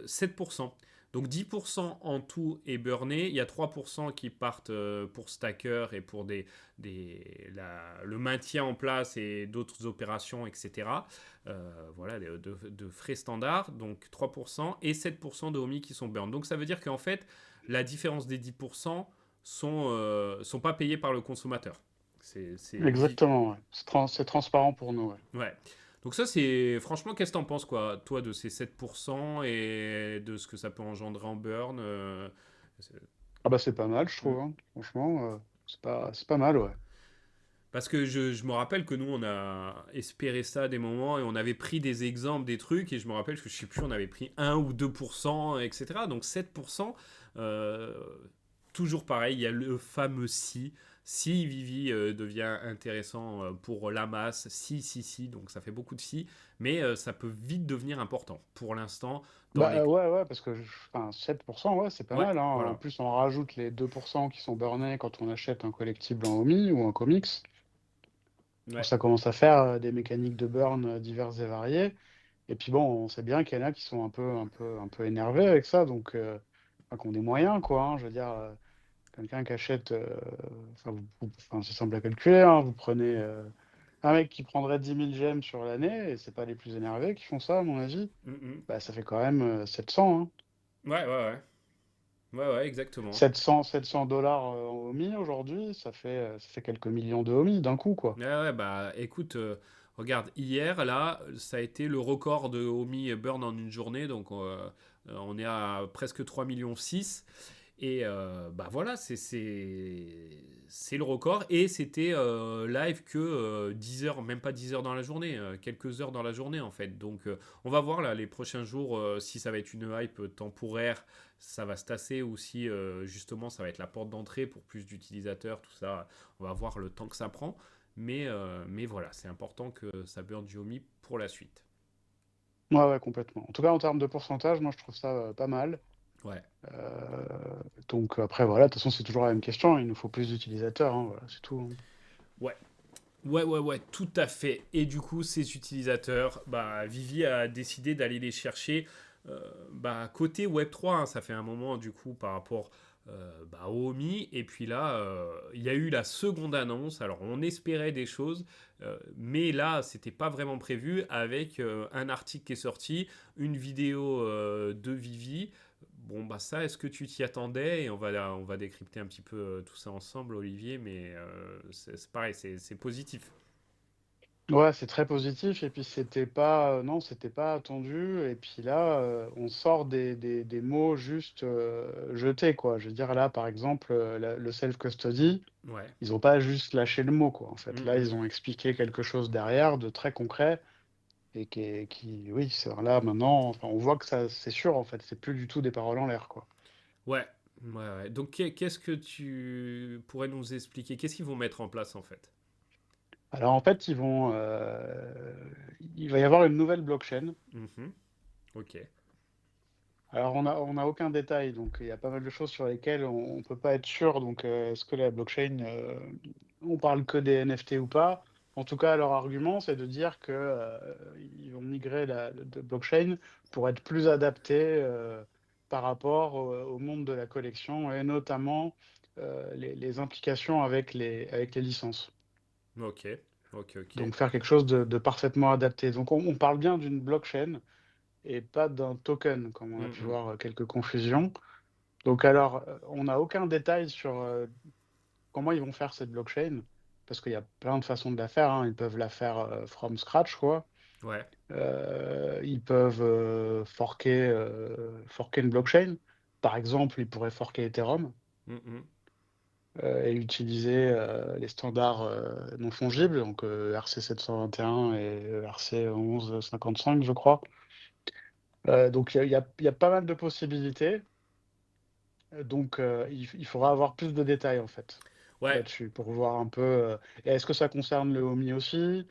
7%. Donc 10% en tout est burné. Il y a 3% qui partent pour stacker et pour le maintien en place et d'autres opérations, etc. Voilà, de frais standards. Donc 3% et 7% de HOMI qui sont burn. Donc ça veut dire qu'en fait, la différence des 10% sont pas payés par le consommateur. Exactement, ouais. C'est transparent pour nous, ouais. Ouais. Donc ça, c'est... Franchement, qu'est-ce que t'en penses, quoi, toi, de ces 7% et de ce que ça peut engendrer en burn c'est- Ah bah c'est pas mal, je Hmm. trouve, hein. Franchement, c'est pas mal, ouais. Parce que je me rappelle que nous, on a espéré ça à des moments et on avait pris des exemples, des trucs, et je me rappelle que je sais plus, on avait pris 1 ou 2%, etc. Donc 7%, euh, toujours pareil, il y a le fameux si. Si Vivi devient intéressant pour la masse, si, donc ça fait beaucoup de si, mais ça peut vite devenir important. Pour l'instant, dans Bah les... ouais, ouais, parce que enfin, 7%, ouais, c'est pas Ouais, mal, hein. En voilà. plus, on rajoute les 2% qui sont burnés quand on achète un collectible en OMI ou en comics. Donc Ouais. ça commence à faire des mécaniques de burn diverses et variées. Et puis bon, on sait bien qu'il y en a qui sont un peu énervés avec ça, donc enfin, qu'on des moyens, quoi, hein. Je veux dire, quelqu'un qui achète, enfin, enfin, c'est simple à calculer, hein, vous prenez un mec qui prendrait 10 000 gemmes sur l'année, et c'est pas les plus énervés qui font ça, à mon avis, Mhm. bah, ça fait quand même 700, hein. Ouais, ouais, ouais. Ouais, ouais, exactement. 700 dollars en homie aujourd'hui, ça fait quelques millions de homie d'un coup, quoi. Ouais, ouais, bah écoute, regarde, hier, là, ça a été le record de Omi Burn en une journée, donc on est à presque 3,6 millions. Et bah voilà, c'est le record. Et c'était live que 10 heures, même pas 10 heures dans la journée, quelques heures dans la journée en fait. Donc on va voir là les prochains jours si ça va être une hype temporaire, ça va se tasser ou si justement ça va être la porte d'entrée pour plus d'utilisateurs, tout ça. On va voir le temps que ça prend. Mais voilà, c'est important que ça burn du Xiaomi pour la suite. Ouais, ouais, complètement. En tout cas, en termes de pourcentage, moi, je trouve ça pas mal. Ouais. Euh, donc après, voilà, de toute façon, c'est toujours la même question, il nous faut plus d'utilisateurs, hein, voilà, c'est tout, hein. Ouais. Ouais, ouais, ouais, tout à fait. Et du coup, ces utilisateurs, bah, Vivi a décidé d'aller les chercher bah, côté Web3. Hein, ça fait un moment, du coup, par rapport bah, au Omi. Et puis là, il y a eu la seconde annonce. Alors, on espérait des choses, mais là, c'était pas vraiment prévu avec un article qui est sorti, une vidéo de Vivi. Bon, bah ça, est-ce que tu t'y attendais? Et on va décrypter un petit peu tout ça ensemble, Olivier, mais c'est pareil, c'est positif. Ouais, c'est très positif, et puis c'était pas, non, c'était pas attendu, et puis là, on sort des mots juste jetés, quoi. Je veux dire, là, par exemple, le self-custody, Ouais. ils ont pas juste lâché le mot, quoi. En fait, là, Mhm. ils ont expliqué quelque chose derrière de très concret, et oui, c'est là, maintenant, enfin, on voit que ça, c'est sûr, en fait, c'est plus du tout des paroles en l'air, quoi. Ouais. Ouais, ouais. Donc, qu'est-ce que tu pourrais nous expliquer? Qu'est-ce qu'ils vont mettre en place, en fait? Alors, en fait, il va y avoir une nouvelle blockchain. Mhm. Ok. Alors, on a aucun détail, donc il y a pas mal de choses sur lesquelles on ne peut pas être sûr. Donc, est-ce que la blockchain, on parle que des NFT ou pas? En tout cas, leur argument, c'est de dire que ils vont migrer de blockchain pour être plus adapté par rapport au monde de la collection, et notamment les implications avec les licences. Ok. Ok, ok. Donc, faire quelque chose de parfaitement adapté. Donc, on parle bien d'une blockchain et pas d'un token, comme on a pu Mhm. voir quelques confusions. Donc alors, on n'a aucun détail sur comment ils vont faire cette blockchain, parce qu'il y a plein de façons de la faire, hein. Ils peuvent la faire from scratch, quoi. Ouais. Ils peuvent forker une blockchain. Par exemple, ils pourraient forker Ethereum Mhm. et utiliser les standards non fongibles, donc RC 721 et RC 1155, je crois. Donc il y a pas mal de possibilités. Donc, il faudra avoir plus de détails, en fait, Ouais. là-dessus, pour voir un peu. Et est-ce que ça concerne le Homie aussi?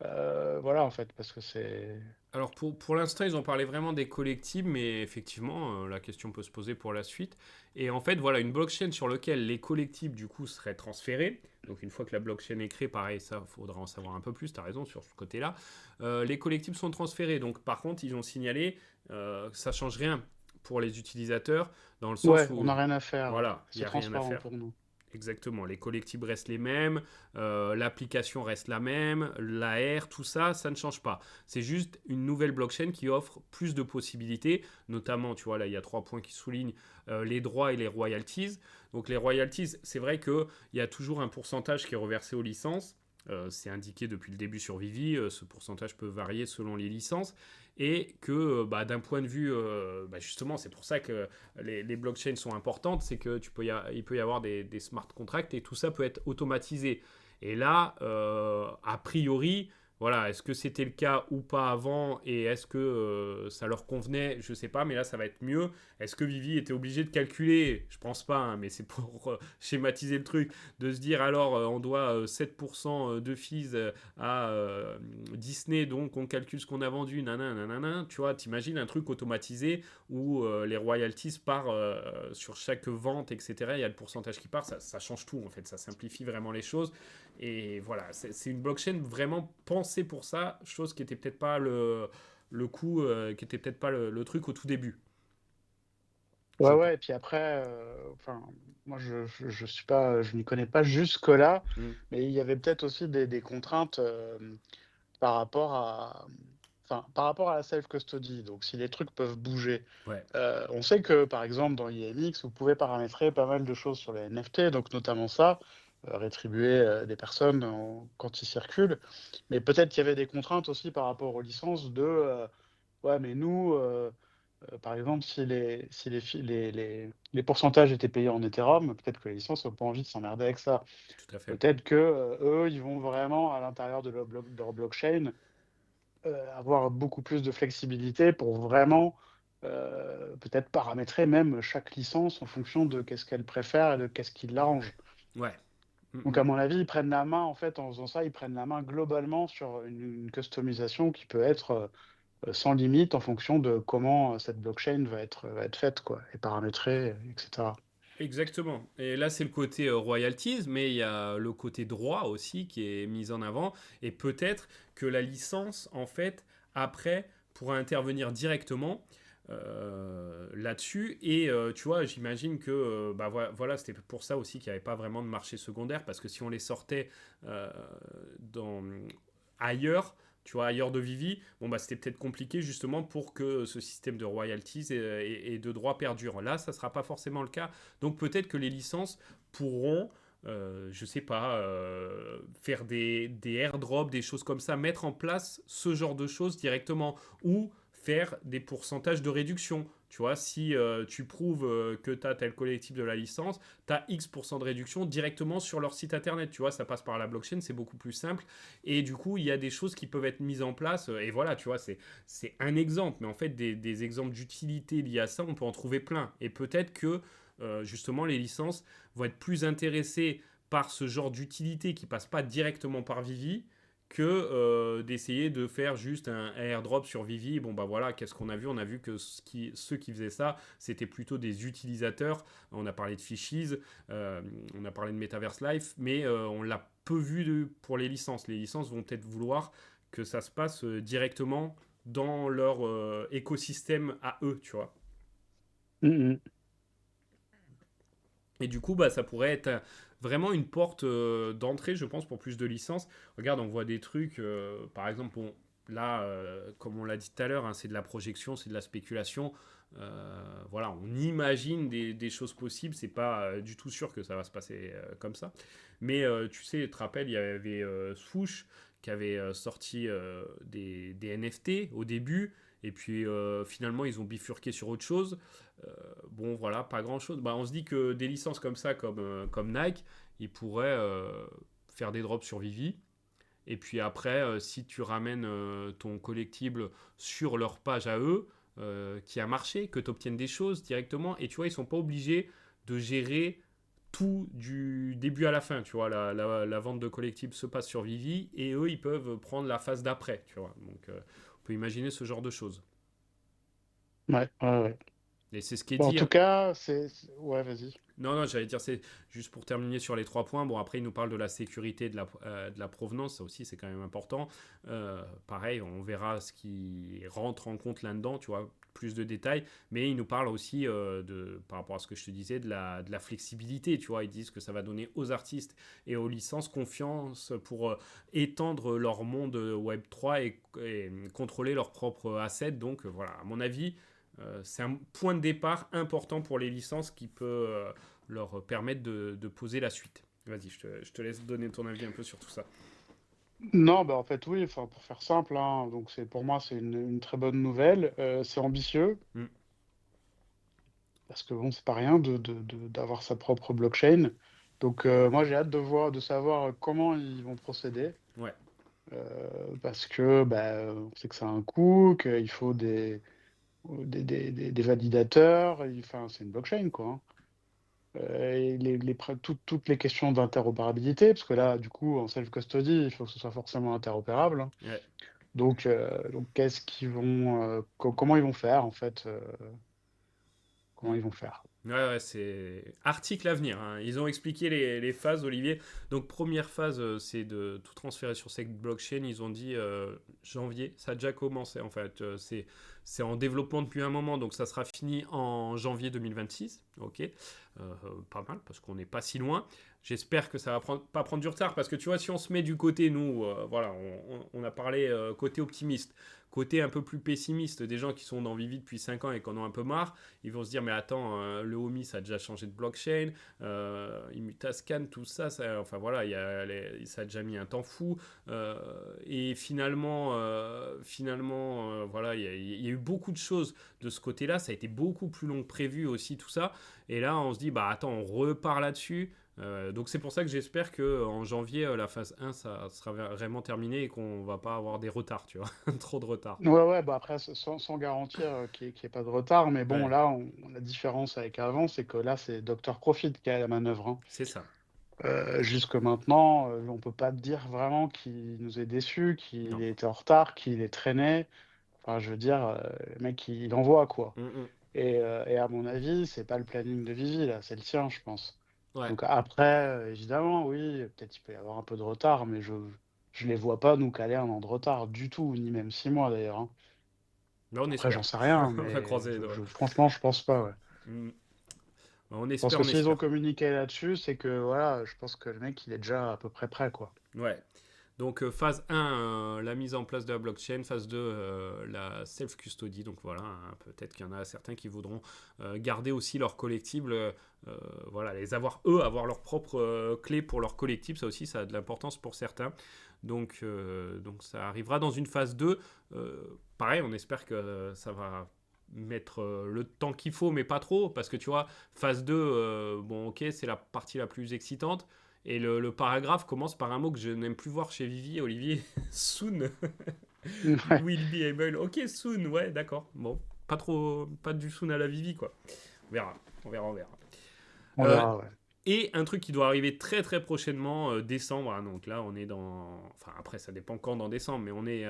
Voilà, en fait, parce que c'est. Alors pour l'instant, ils ont parlé vraiment des collectibles, mais effectivement, la question peut se poser pour la suite. Et en fait, voilà, une blockchain sur laquelle les collectibles, du coup, seraient transférés. Donc une fois que la blockchain est créée, pareil, ça, faudra en savoir un peu plus, tu as raison sur ce côté-là. Les collectibles sont transférés. Donc par contre, ils ont signalé que ça change rien pour les utilisateurs, dans le sens Ouais, on où, n'a rien à faire. voilà, il n'y C'est a rien à transparent faire. pour nous. Exactement, les collectibles restent les mêmes, l'application reste la même, l'AR, tout ça, ça ne change pas. C'est juste une nouvelle blockchain qui offre plus de possibilités, notamment, tu vois, là, il y a 3 points qui soulignent les droits et les royalties. Donc les royalties, c'est vrai qu'il y a toujours un pourcentage qui est reversé aux licences. C'est indiqué depuis le début sur Vivi, ce pourcentage peut varier selon les licences, et que bah, d'un point de vue, bah, justement, c'est pour ça que les blockchains sont importantes, c'est que il peut y avoir des smart contracts et tout ça peut être automatisé. Et là, a priori, Voilà, est-ce que c'était le cas ou pas avant et est-ce que ça leur convenait? Je sais pas, mais là ça va être mieux. Est-ce que Vivi était obligé de calculer? Je pense pas, hein, mais c'est pour schématiser le truc, de se dire alors on doit 7% de fees à Disney, donc on calcule ce qu'on a vendu, nanana, nanana. Tu vois, t'imagines un truc automatisé où les royalties partent sur chaque vente, etc. Il y a le pourcentage qui part, ça change tout en fait, ça simplifie vraiment les choses. Et voilà, c'est une blockchain vraiment pensée pour ça, chose qui était peut-être pas le coup, qui était peut-être pas le truc au tout début. Ouais, Je ouais, et puis après, enfin, moi je suis pas, je m'y connais pas jusque-là, Mm. mais il y avait peut-être aussi des contraintes par rapport enfin, par rapport à la self-custody. Donc, si les trucs peuvent bouger, Ouais, on sait que par exemple dans IMX, vous pouvez paramétrer pas mal de choses sur les NFT, donc notamment ça, rétribuer des personnes quand ils circulent. Mais peut-être qu'il y avait des contraintes aussi par rapport aux licences de ouais, mais nous. Par exemple, si les pourcentages étaient payés en Ethereum, peut-être que les licences n'ont pas envie de s'emmerder avec ça. tout à fait. Peut-être que eux, ils vont vraiment, à l'intérieur de leur blockchain, avoir beaucoup plus de flexibilité pour vraiment peut-être paramétrer même chaque licence en fonction de qu'est-ce qu'elle préfère et de qu'est-ce qui l'arrange. Ouais. Mm, Donc, mm. à mon avis, ils prennent la main, en fait, en faisant ça, ils prennent la main globalement sur une customisation qui peut être sans limite en fonction de comment cette blockchain va être faite, quoi, et paramétrée, etc. Exactement. Et là, c'est le côté royalties, mais il y a le côté droit aussi qui est mis en avant. Et peut-être que la licence, en fait, après, pourra intervenir directement là-dessus. Et tu vois, j'imagine que bah, voilà, c'était pour ça aussi qu'il n'y avait pas vraiment de marché secondaire, parce que si on les sortait euh, dans, ailleurs, tu vois, ailleurs de Vivi, bon bah c'était peut-être compliqué justement pour que ce système de royalties et de droits perdure. Là, ça sera pas forcément le cas. Donc peut-être que les licences pourront, je sais pas, faire des airdrops, des choses comme ça, mettre en place ce genre de choses directement ou faire des pourcentages de réduction. Tu vois, si tu prouves que tu as tel collectif de la licence, tu as X% de réduction directement sur leur site internet. Tu vois, ça passe par la blockchain, c'est beaucoup plus simple. Et du coup, il y a des choses qui peuvent être mises en place. Et voilà, tu vois, c'est un exemple. Mais en fait, des exemples d'utilité liés à ça, on peut en trouver plein. Et peut-être que, justement, les licences vont être plus intéressées par ce genre d'utilité qui passe pas directement par Vivi que d'essayer de faire juste un airdrop sur Vivi. Bon, bah voilà, qu'est-ce qu'on a vu? On a vu que ceux qui faisaient ça, c'était plutôt des utilisateurs. On a parlé de Fishies, on a parlé de Metaverse Life, mais on l'a peu vu pour les licences. Les licences vont peut-être vouloir que ça se passe directement dans leur écosystème à eux, tu vois. Mhm. Et du coup, bah, ça pourrait être vraiment une porte d'entrée, je pense, pour plus de licences. Regarde, on voit des trucs, par exemple, là, comme on l'a dit tout à l'heure, hein, c'est de la projection, c'est de la spéculation. Voilà, on imagine des choses possibles, c'est pas du tout sûr que ça va se passer comme ça. Mais tu sais, tu te rappelles, il y avait Swoosh qui avait sorti des NFT au début, et puis finalement ils ont bifurqué sur autre chose. Bon, voilà, pas grand-chose. Bah, on se dit que des licences comme ça, comme Nike, ils pourraient faire des drops sur Vivi. Et puis après, si tu ramènes ton collectible sur leur page à eux, qui a marché, que tu obtiennes des choses directement, et tu vois, ils sont pas obligés de gérer tout du début à la fin, tu vois, la vente de collectibles se passe sur Vivi, et eux, ils peuvent prendre la phase d'après, tu vois. Donc, on peut imaginer ce genre de choses. Ouais, ouais, ouais. Et c'est ce qui est Bon, en dit, tout hein. cas, ouais, vas-y. Non, non, j'allais dire, c'est juste pour terminer sur les 3 points. Bon, après, il nous parle de la sécurité, de la provenance. Ça aussi, c'est quand même important. Pareil, on verra ce qui rentre en compte là-dedans, tu vois, plus de détails. Mais il nous parle aussi, par rapport à ce que je te disais, de la flexibilité, tu vois. Ils disent que ça va donner aux artistes et aux licences confiance pour étendre leur monde Web3 et contrôler leurs propres assets. Donc, voilà, à mon avis, c'est un point de départ important pour les licences qui peut leur permettre de poser la suite. Vas-y, je te laisse donner ton avis un peu sur tout ça. Non, bah en fait, oui, enfin, pour faire simple, hein, donc pour moi, c'est une très bonne nouvelle. C'est ambitieux, Mm. parce que bon, c'est pas rien d'avoir sa propre blockchain. Donc, moi, j'ai hâte de savoir comment ils vont procéder. Ouais. parce que on sait que ça a un coût, qu'il faut des validateurs, enfin, c'est une blockchain, quoi. Hein. Et toutes les questions d'interopérabilité, parce que là, du coup, en self-custody, il faut que ce soit forcément interopérable. Hein. Ouais. Donc qu'est-ce qu'ils vont, comment ils vont faire, en fait, comment Mm. ils vont faire? Ouais, ouais, c'est article à venir. Hein. Ils ont expliqué les phases, Olivier. Donc, première phase, c'est de tout transférer sur cette blockchain. Ils ont dit janvier. Ça a déjà commencé, en fait. C'est en développement depuis un moment. Donc, ça sera fini en janvier 2026. OK. Pas mal, parce qu'on n'est pas si loin. J'espère que ça va pas prendre du retard. Parce que, tu vois, si on se met du côté, nous, voilà, on a parlé côté optimiste. Côté un peu plus pessimiste, des gens qui sont dans Vivi depuis 5 ans et qui en ont un peu marre, ils vont se dire mais attends, le OMI ça a déjà changé de blockchain, Immutascan, tout ça, enfin voilà, ça a déjà mis un temps fou. Et finalement, voilà, il y a eu beaucoup de choses de ce côté-là, ça a été beaucoup plus long que prévu aussi tout ça. Et là on se dit bah attends, on repart là-dessus. Donc c'est pour ça que j'espère que en janvier la phase 1 ça sera vraiment terminé et qu'on va pas avoir des retards, tu vois, trop de retard. Ouais, ouais, après, sans garantir qu'il y ait pas de retard, mais bon, Ouais, là, la différence avec avant, c'est que là, c'est Dr. Profit qui est à la manœuvre. Hein. c'est ça. Jusque maintenant, on peut pas dire vraiment qu'il nous est déçu, qu'il Non. était en retard, qu'il est traîné. Enfin, je veux dire, le mec, il envoie, quoi. Mm, mm. Et à mon avis, c'est pas le planning de Vivi, là, c'est le sien, je pense. Ouais. Donc après, évidemment, oui, peut-être il peut y avoir un peu de retard, mais je les vois pas nous caler un an de retard du tout, ni même 6 mois d'ailleurs. Hein. Mais on Après, j'en espère. sais rien, On va mais croiser les doigts. franchement, je pense pas, ouais. Mm. On Je pense espère, que on s'ils ont espère. communiqué là-dessus, c'est que voilà, je pense que le mec, il est déjà à peu près prêt, quoi. Ouais. Donc phase 1, la mise en place de la blockchain. Phase 2, la self-custody. Donc voilà, hein, peut-être qu'il y en a certains qui voudront garder aussi leur collectible. Voilà, les avoir eux, avoir leur propre clé pour leur collectible. Ça aussi, ça a de l'importance pour certains. Donc ça arrivera dans une phase 2. Pareil, on espère que ça va mettre le temps qu'il faut, mais pas trop. Parce que tu vois, phase 2, bon ok, c'est la partie la plus excitante. Et le paragraphe commence par un mot que je n'aime plus voir chez Vivi, Olivier. Soon. You Ouais, will be able. Ok, soon, ouais, d'accord. Bon, pas trop, pas du soon à la Vivi, quoi. On verra, on verra, on verra. on Euh, verra, ouais. et un truc qui doit arriver très très prochainement, décembre. Hein, donc là, on est dans. Enfin, après, ça dépend quand dans décembre, mais on est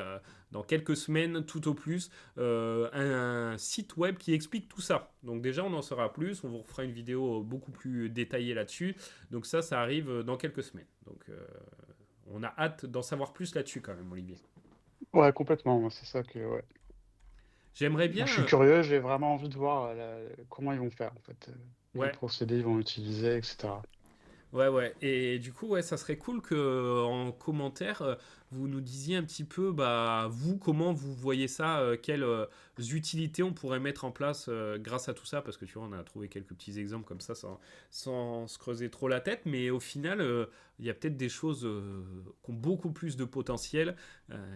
dans quelques semaines tout au plus. Un site web qui explique tout ça. Donc déjà, on en saura plus. On vous fera une vidéo beaucoup plus détaillée là-dessus. Donc ça arrive dans quelques semaines. Donc on a hâte d'en savoir plus là-dessus quand même, Olivier. Ouais, complètement, moi, c'est ça que, ouais. J'aimerais Moi, bien. je suis curieux, j'ai vraiment envie de voir comment ils vont faire, en fait. Quel Ouais. procédé ils vont utiliser, etc. Ouais, ouais. Et du coup, ouais, ça serait cool que en commentaire, vous nous disiez un petit peu, bah, vous, comment vous voyez ça, quelles utilités on pourrait mettre en place grâce à tout ça, parce que tu vois, on a trouvé quelques petits exemples comme ça sans se creuser trop la tête, mais au final, il y a peut-être des choses qui ont beaucoup plus de potentiel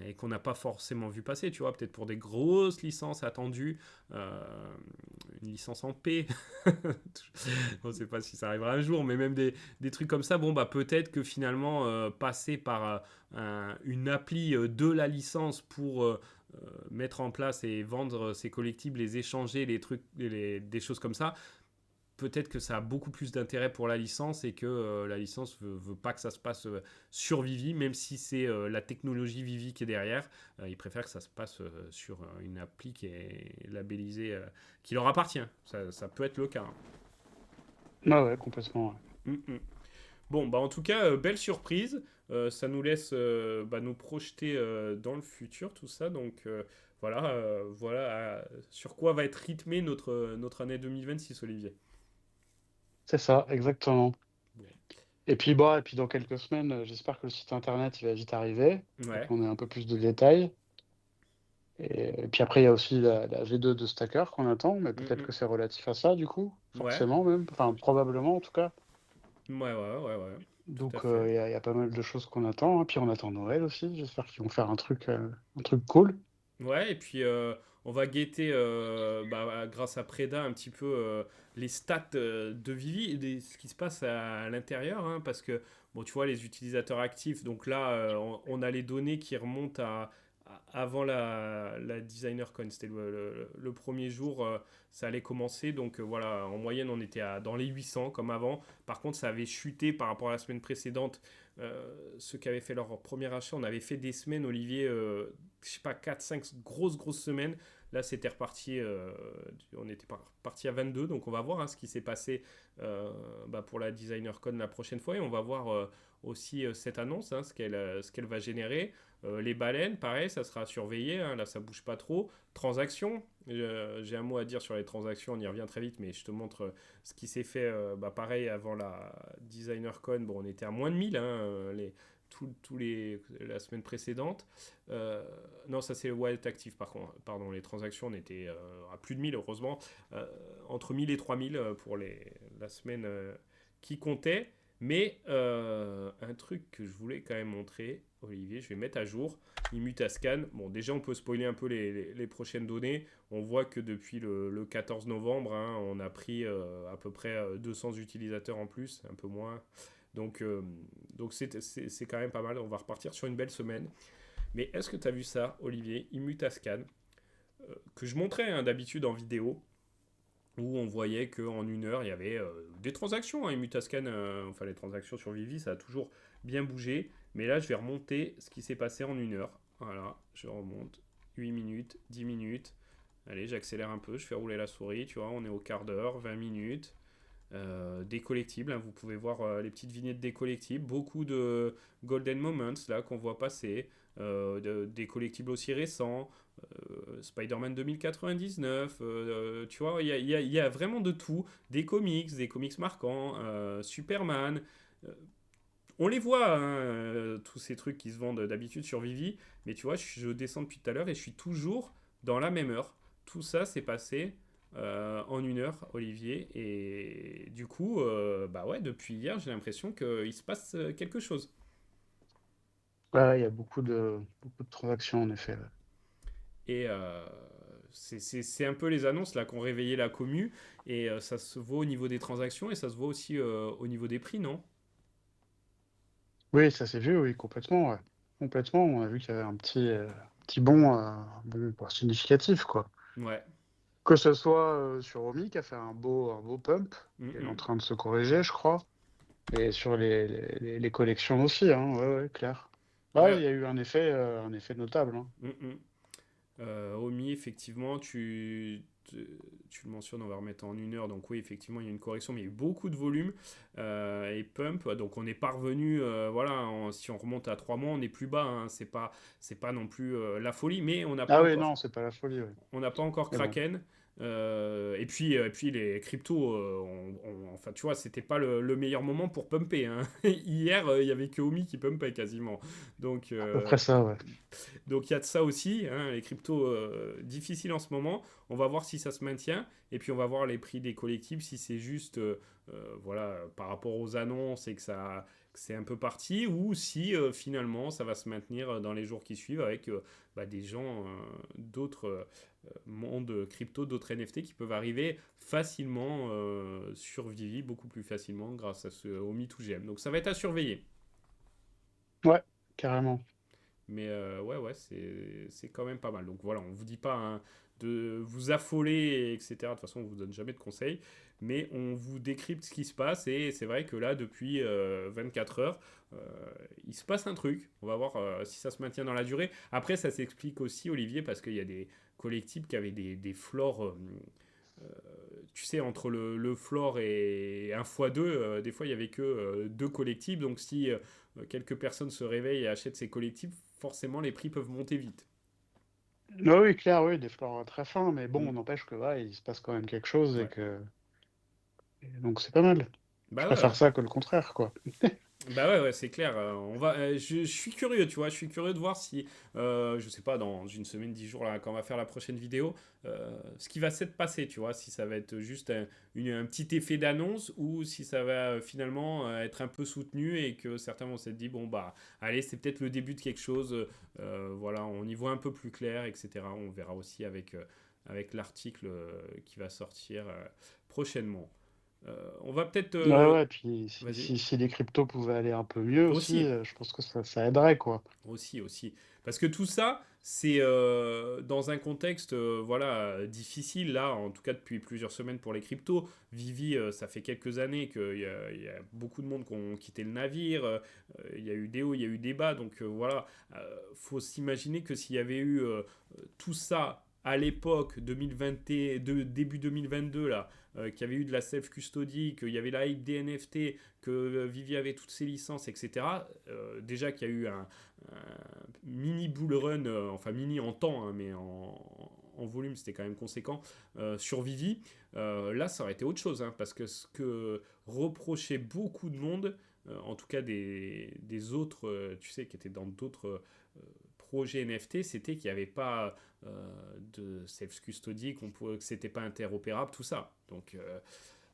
et qu'on n'a pas forcément vu passer, tu vois, peut-être pour des grosses licences attendues, euh, une licence en P. On ne sait pas si ça arrivera un jour, mais même des trucs comme ça, bon, bah peut-être que finalement, passer par une appli de la licence pour mettre en place et vendre ces collectibles, les échanger, les trucs, des choses comme ça, peut-être que ça a beaucoup plus d'intérêt pour la licence et que la licence veut pas que ça se passe sur Vivi, même si c'est la technologie Vivi qui est derrière. Ils préfèrent que ça se passe sur une appli qui est labellisée, qui leur appartient. Ça peut être le cas. Hein. Ouais, ouais, complètement, ouais. Mm, mm. Bon, bah en tout cas, belle surprise. Ça nous laisse bah, nous projeter dans le futur, tout ça. Donc voilà, voilà sur quoi va être rythmée notre année 2026, Olivier. C'est ça, exactement. Bon. Et puis dans quelques semaines, j'espère que le site internet il va vite arriver, et Ouais. qu'on ait un peu plus de détails. Et puis après, il y a aussi la V2 de Stacker qu'on attend, mais Mm, peut-être mm. que c'est relatif à ça, du coup, Ouais. forcément même, enfin probablement en tout cas. Ouais, ouais, ouais, ouais. Tout à Donc fait. il y a pas mal de choses qu'on attend, hein. Puis on attend Noël aussi, j'espère qu'ils vont faire un truc cool. Ouais, et puis on va guetter, grâce à Preda, un petit peu les stats de Vivi, ce qui se passe à l'intérieur, hein, parce que, bon, tu vois, les utilisateurs actifs, donc là, on a les données qui remontent avant la DesignerCon, c'était le premier jour, ça allait commencer, donc voilà, en moyenne, on était dans les 800 comme avant. Par contre, ça avait chuté par rapport à la semaine précédente. Ceux qui avaient fait leur premier achat, on avait fait des semaines, Olivier, je sais pas, 4 5 grosses semaines. Là, c'était reparti, on était parti à 22, donc on va voir, hein, ce qui s'est passé pour la DesignerCon la prochaine fois, et on va voir aussi cette annonce, hein, ce qu'elle va générer. Les baleines, pareil, ça sera surveillé, hein, là ça bouge pas trop. Transactions, j'ai un mot à dire sur les transactions, on y revient très vite, mais je te montre ce qui s'est fait, pareil, avant la DesignerCon. Bon, on était à moins de 1000, hein, la semaine précédente. Non, ça c'est le Wild Active, par contre. Pardon, les transactions, on était à plus de 1000, heureusement. Euh, Entre 1000 et 3000 pour la semaine qui comptait. Mais un truc que je voulais quand même montrer, Olivier, je vais mettre à jour. Immutascan. Bon, déjà, on peut spoiler un peu les prochaines données. On voit que depuis le 14 novembre, hein, on a pris à peu près 200 utilisateurs en plus, un peu moins. Donc, c'est quand même pas mal. On va repartir sur une belle semaine. Mais est-ce que tu as vu ça, Olivier, Immutascan, que je montrais, hein, d'habitude en vidéo, où on voyait qu'en 1 heure, il y avait des transactions, hein, Immutascan, enfin les transactions sur Vivi, ça a toujours bien bougé. Mais là, je vais remonter ce qui s'est passé en 1 heure. Voilà, je remonte. 8 minutes, 10 minutes. Allez, j'accélère un peu, je fais rouler la souris, tu vois, on est au quart d'heure, 20 minutes. Des collectibles, hein, vous pouvez voir les petites vignettes des collectibles, beaucoup de golden moments là qu'on voit passer, des collectibles aussi récents, Spider-Man 2099, tu vois, il y a vraiment de tout, des comics marquants, Superman, euh, on les voit, hein, tous ces trucs qui se vendent d'habitude sur Vivi, mais tu vois, je descends depuis tout à l'heure et je suis toujours dans la même heure. Tout ça s'est passé en 1 heure, Olivier, et du coup, bah ouais, depuis hier, j'ai l'impression qu'il se passe quelque chose. Ouais, il y a beaucoup de transactions, en effet. Ouais. Et c'est un peu les annonces là qu'ont réveillé la commu, et ça se voit au niveau des transactions et ça se voit aussi au niveau des prix, non? Oui, ça s'est vu, oui, complètement. Ouais. Complètement. On a vu qu'il y avait un petit bond, bon, significatif, quoi. Ouais. Que ce soit sur Omi, qui a fait un beau pump, qui est en Mhm. train de se corriger, je crois. Et sur les collections aussi, hein, ouais, ouais, clair. Ouais, Ouais. il y a eu un effet notable. Hein. Mhm. Omi, effectivement, tu le mentionnes, on va remettre en 1 heure. Donc oui, effectivement, il y a une correction, mais il y a eu beaucoup de volume. Et Pump, donc on est parvenu, voilà, si on remonte à 3 mois, on est plus bas, hein. C'est pas non plus la folie, mais Ah oui, non, c'est pas la folie, oui. on n'a pas encore Mais bon. Kraken. Et puis les cryptos, enfin tu vois, c'était pas le meilleur moment pour pumper, hein. Hier, il y avait que Omi qui pumpait quasiment. Donc, À peu près ça, ouais. donc il y a de ça aussi, hein, les cryptos difficiles en ce moment. On va voir si ça se maintient. Et puis on va voir les prix des collectibles, si c'est juste voilà, par rapport aux annonces et que c'est un peu parti, ou si finalement ça va se maintenir dans les jours qui suivent avec des gens d'autres mondes crypto, d'autres NFT qui peuvent arriver facilement sur Vivi, beaucoup plus facilement grâce à ce Omi 2GM. Donc ça va être à surveiller. Ouais, carrément. Mais ouais, ouais, c'est quand même pas mal. Donc voilà, on vous dit pas, hein, de vous affoler, etc. De toute façon, on vous donne jamais de conseils. Mais on vous décrypte ce qui se passe. Et c'est vrai que là, depuis 24 heures, euh, il se passe un truc. On va voir si ça se maintient dans la durée. Après, ça s'explique aussi, Olivier, parce qu'il y a des collectifs qui avaient des floors. Euh, Tu sais, entre le floor et un x 2 des fois il y avait que deux collectibles. Donc si quelques personnes se réveillent et achètent ces collectibles, forcément les prix peuvent monter vite. Oui, oui, clair, oui, des fleurs très fins, mais bon, Mm. on n'empêche que ouais, il se passe quand même quelque chose et Ouais. que donc c'est pas mal. Je Bah ouais, préfère ouais. ça que le contraire, quoi. Bah ouais, ouais, c'est clair. Je suis curieux, tu vois. Je suis curieux de voir si, je sais pas, dans une semaine, 10 jours, là, quand on va faire la prochaine vidéo, ce qui va s'être passé, tu vois. Si ça va être juste un petit effet d'annonce ou si ça va finalement être un peu soutenu et que certains vont s'être dit, bon, bah, allez, c'est peut-être le début de quelque chose. Voilà, on y voit un peu plus clair, etc. On verra aussi avec l'article qui va sortir prochainement. On va peut-être. Ouais, ouais, puis Vas-y. si les cryptos pouvaient aller un peu mieux aussi, Aussi. je pense que ça aiderait, quoi. Aussi, aussi. Parce que tout ça, c'est dans un contexte voilà, difficile, là, en tout cas depuis plusieurs semaines pour les cryptos. Vivi, ça fait quelques années qu'il y a beaucoup de monde qui ont quitté le navire. Il y a eu des hauts, il y a eu des bas. Donc voilà, faut s'imaginer que s'il y avait eu tout ça à l'époque 2022, début 2022, là, qu'il y avait eu de la self-custody, qu'il y avait la hype des NFT, que Vivi avait toutes ses licences, etc. Déjà qu'il y a eu un mini bull run, enfin mini en temps, hein, mais en volume c'était quand même conséquent, sur Vivi. Là, ça aurait été autre chose, hein, parce que ce que reprochait beaucoup de monde, en tout cas des autres, tu sais, qui étaient dans d'autres projets NFT, c'était qu'il n'y avait pas de self-custody, que c'était pas interopérable, tout ça. Donc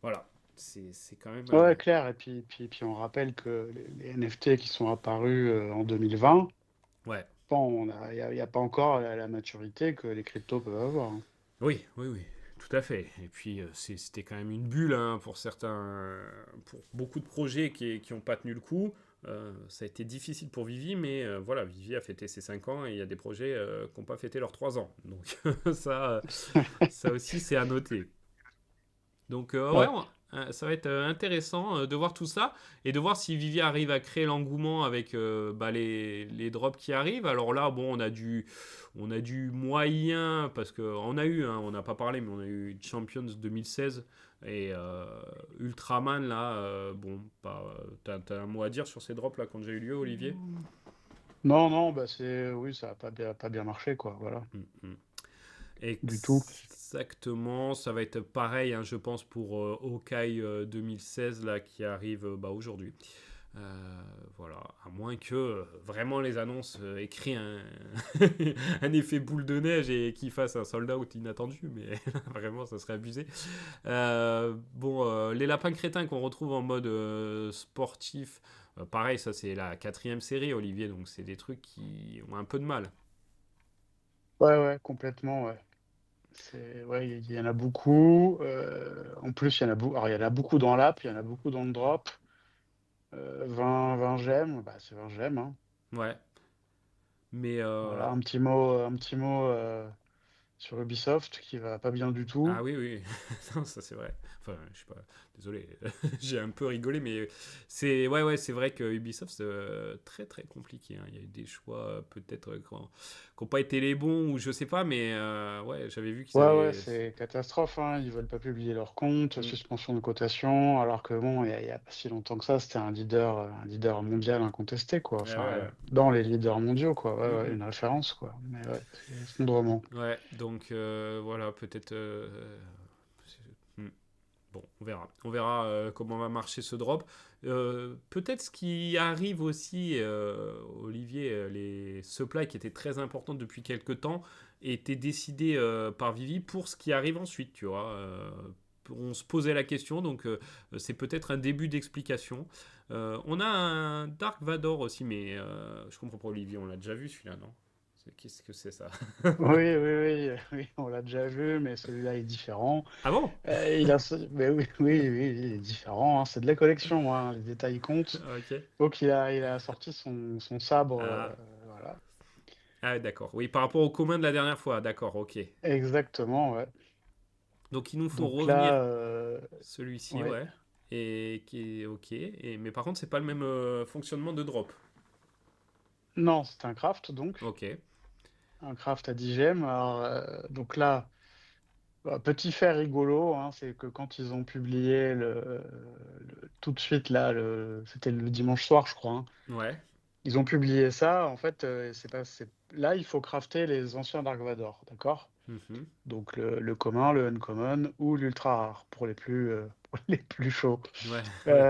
voilà, c'est quand même. Ouais, clair. Et puis on rappelle que les NFT qui sont apparus en 2020, Ouais. bon, il y a pas encore la maturité que les cryptos peuvent avoir, hein. Oui, oui, oui, tout à fait. Et puis c'était quand même une bulle hein, pour certains, pour beaucoup de projets qui n'ont pas tenu le coup. Ça a été difficile pour Vivi, mais voilà, Vivi a fêté ses 5 ans et il y a des projets qui n'ont pas fêté leurs 3 ans. Donc ça aussi, c'est à noter. Donc ouais, Ouais. ça va être intéressant de voir tout ça et de voir si Vivi arrive à créer l'engouement avec bah, les drops qui arrivent. Alors là, bon, on a du moyen parce qu'on a eu, hein, on n'a pas parlé, mais on a eu Champions 2016 et Ultraman là. Bon, t'as un mot à dire sur ces drops là quand j'ai eu lieu, Olivier? Non, non, bah oui, ça a pas bien marché, quoi. Voilà, Mm, mm. du tout. Exactement, ça va être pareil, hein, je pense, pour Hawkeye 2016 là, qui arrive bah, aujourd'hui. Voilà, à moins que vraiment les annonces aient créé un effet boule de neige et qu'ils fassent un sold out inattendu, mais vraiment ça serait abusé. Bon, les lapins crétins qu'on retrouve en mode sportif, pareil, ça c'est la quatrième série, Olivier, donc c'est des trucs qui ont un peu de mal. Ouais, ouais, complètement, ouais. Ouais, il y en a beaucoup. En plus, alors, il y en a beaucoup dans l'app, il y en a beaucoup dans le drop. 20 gemmes, bah, c'est 20 gemmes, hein. Ouais, mais Voilà, un petit mot sur Ubisoft qui va pas bien du ah tout. oui, oui, non, ça c'est vrai. Enfin, je sais pas, désolé, j'ai un peu rigolé, mais c'est ouais, ouais, c'est vrai que Ubisoft c'est très très compliqué, hein. Il y a eu des choix peut-être qui n'ont pas été les bons ou je sais pas, mais ouais, j'avais vu qu'ils Ouais, ouais, avaient. c'est catastrophe, hein. Ils veulent pas publier leur compte, Mm. suspension de cotation, alors que bon, il y a pas si longtemps que ça, c'était un leader mondial incontesté, quoi. Ouais, Enfin, ouais. dans les leaders mondiaux, quoi. Mm, Ouais, ouais, mm. une référence, quoi. Mais ouais, c'est effondrement. Ouais, donc voilà, peut-être. Hmm. Bon, on verra. On verra comment va marcher ce drop. Peut-être ce qui arrive aussi, Olivier, les supplies qui étaient très importantes depuis quelques temps étaient décidées par Vivi pour ce qui arrive ensuite, tu vois. On se posait la question, donc c'est peut-être un début d'explication. On a un Dark Vador aussi, mais je comprends pas, Olivier, on l'a déjà vu celui-là, non? Qu'est-ce que c'est ça? Oui, oui, oui, oui, on l'a déjà vu, mais celui-là est différent. Ah bon? Mais oui, oui, oui, il est différent, hein. C'est de la collection, hein. Les détails comptent. Ok. Donc il a sorti son sabre, Ah. voilà. Ah, d'accord. Oui, par rapport au commun de la dernière fois. D'accord, ok. Exactement, ouais. Donc, ils nous font Donc revenir là, celui-ci, ouais. ouais. Et qui est ok. Mais par contre, c'est pas le même fonctionnement de drop. Non, c'est un craft, donc. Ok. Un craft à 10 gemmes. Alors, donc là, petit fait rigolo, hein, c'est que quand ils ont publié tout de suite, là, c'était le dimanche soir, je crois, hein. Ouais. Ils ont publié ça, en fait, là, il faut crafter les anciens Dark Vador, d'accord? Mhm. Donc le commun, le uncommon ou l'ultra rare pour les plus chauds. Ouais, ouais.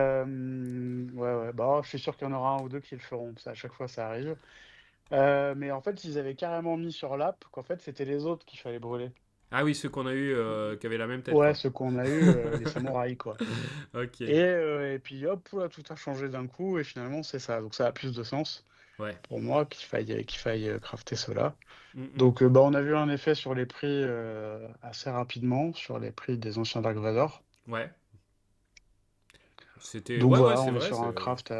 Ouais, ouais, bah, je suis sûr qu'il y en aura un ou deux qui le feront, ça, à chaque fois ça arrive. Mais en fait, ils avaient carrément mis sur l'app qu'en fait, c'était les autres qu'il fallait brûler. Ah oui, ceux qu'on a eu qui avaient la même tête, Ouais, quoi. ceux qu'on a eu, les samouraïs, quoi. Ok. Et puis hop, là, tout a changé d'un coup, et finalement, c'est ça. Donc ça a plus de sens Ouais. pour moi qu'il faille crafter cela. Mhm. Donc bah, on a vu un effet sur les prix assez rapidement, sur les prix des anciens Dark Vador. Ouais. C'était. Donc Ouais, ouais, voilà, c'est on est vrai. sur un craft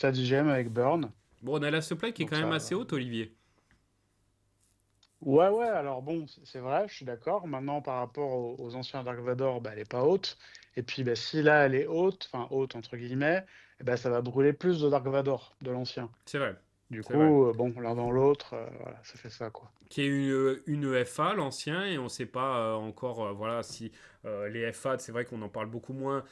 à 10 gemmes avec burn. Bon, on a la supply qui est Donc quand même ça. assez haute, Olivier. Ouais, ouais, alors bon, c'est vrai, je suis d'accord. Maintenant, par rapport aux anciens Dark Vador, bah, elle est pas haute. Et puis, bah, si là, elle est haute, enfin haute entre guillemets, eh ben, ça va brûler plus de Dark Vador, de l'ancien. C'est vrai. Du C'est vrai. coup, bon, l'un dans l'autre, voilà, ça fait ça, quoi. Qui est une FA, l'ancien, et on ne sait pas encore voilà, si les FA, c'est vrai qu'on en parle beaucoup moins,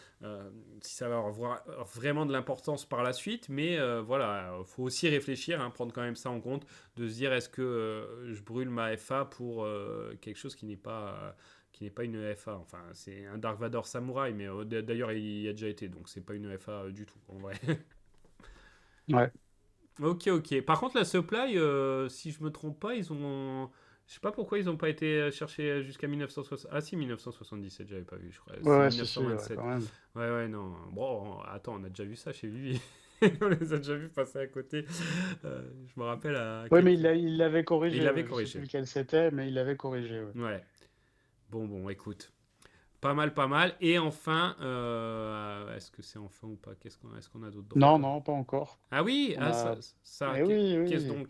si ça va avoir vraiment de l'importance par la suite, mais voilà, il faut aussi réfléchir, hein, prendre quand même ça en compte, de se dire est-ce que je brûle ma FA pour quelque chose qui n'est pas une FA. Enfin, c'est un Dark Vador Samouraï, mais d'ailleurs il y a déjà été, donc c'est pas une FA du tout, en vrai. Ouais. Ok, ok. Par contre, la supply, si je me trompe pas, ils ont. Je sais pas pourquoi ils n'ont pas été chercher jusqu'à 1960. Ah si, 1977, j'avais pas vu, je crois. Ouais, C'est ouais, si, si, ouais, 1927. quand même. Ouais, ouais, non. Bon, attends, on a déjà vu ça chez Vivi. On les a déjà vus passer à côté. Je me rappelle à Ouais, mais quelques. il l'avait Et il corrigé, l'avait ouais. Je sais plus corrigé. lequel c'était, mais il l'avait corrigé, ouais. Ouais. Bon, bon, écoute. Pas mal, pas mal. Et enfin, est-ce que c'est enfin ou pas Est-ce qu'on a d'autres Non, drops? non, pas encore. Ah oui, On ah, ça, a. ça Eh oui, qu'est-ce oui. donc?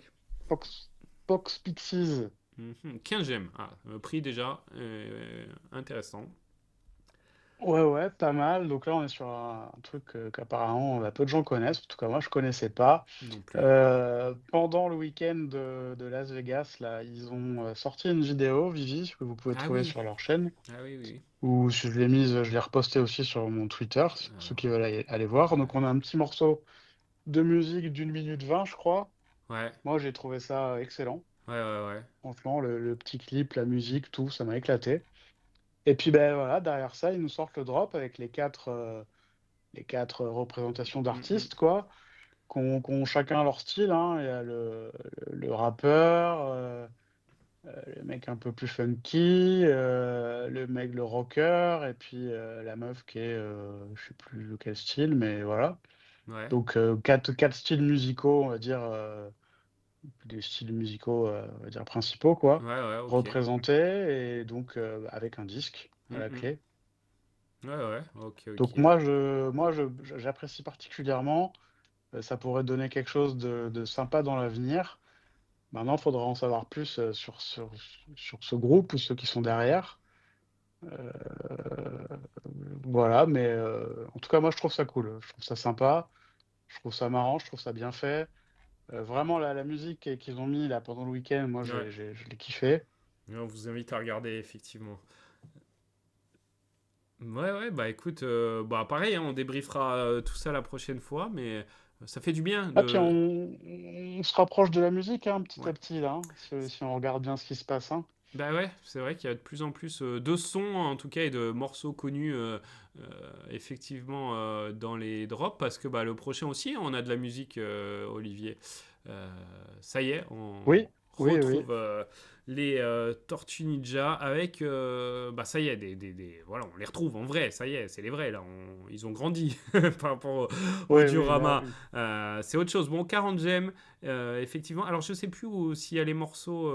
Pox Pixies. 15 gemmes. Ah, prix déjà intéressant. Ouais, ouais, pas mal. Donc là, on est sur un truc qu'apparemment peu de gens connaissent. En tout cas, moi, je connaissais pas. Non plus. Pendant le week-end de Las Vegas, là, ils ont sorti une vidéo, Vivi, que vous pouvez Ah trouver oui. sur leur chaîne. Ah oui, oui. Ou si je l'ai mise, je l'ai repostée aussi sur mon Twitter, pour ceux Alors, qui veulent aller voir. Donc, on a un petit morceau de musique d'1 minute 20, je crois. ouais. Moi, j'ai trouvé ça excellent. Ouais, ouais, ouais. Franchement, le petit clip, la musique, tout, ça m'a éclaté. Et puis, ben voilà, derrière ça, ils nous sortent le drop avec les quatre représentations Mm, mm. d'artistes, quoi, qui ont chacun leur style, hein. Il y a le rappeur, le mec un peu plus funky, le rocker, et puis la meuf qui est, je sais plus quel style, mais voilà. Ouais. Donc quatre styles musicaux, on va dire, des styles musicaux, on va dire principaux, Ouais, quoi, ouais, ok. représentés, et donc avec un disque à Mm, la mm. clé. Ouais, ouais, ok, Donc ok. j'apprécie particulièrement. Ça pourrait donner quelque chose de sympa dans l'avenir. Maintenant, il faudra en savoir plus sur ce groupe ou ceux qui sont derrière. Euh, voilà, mais en tout cas, moi, je trouve ça cool. Je trouve ça sympa, je trouve ça marrant, je trouve ça bien fait. Vraiment, la musique qu'ils ont mis là pendant le week-end, moi, Ouais. je l'ai kiffé. Et on vous invite à regarder, effectivement. Ouais, ouais, bah écoute, bah pareil, hein, on débriefera tout ça la prochaine fois, mais ça fait du bien Ah, puis de. on se rapproche de la musique, hein, petit à Ouais. petit, là, hein, si on regarde bien ce qui se passe, hein. Bah ouais, c'est vrai qu'il y a de plus en plus de sons en tout cas et de morceaux connus effectivement dans les drops parce que bah, le prochain aussi on a de la musique Olivier. Euh, Ça y est, on Oui, oui, oui. retrouve les Tortues Ninja avec bah ça y est voilà on les retrouve en vrai ça y est c'est les vrais là ils ont grandi par rapport au Oui, oui, là, diorama. oui. C'est autre chose bon 40 gemmes effectivement alors je sais plus s'il y a les morceaux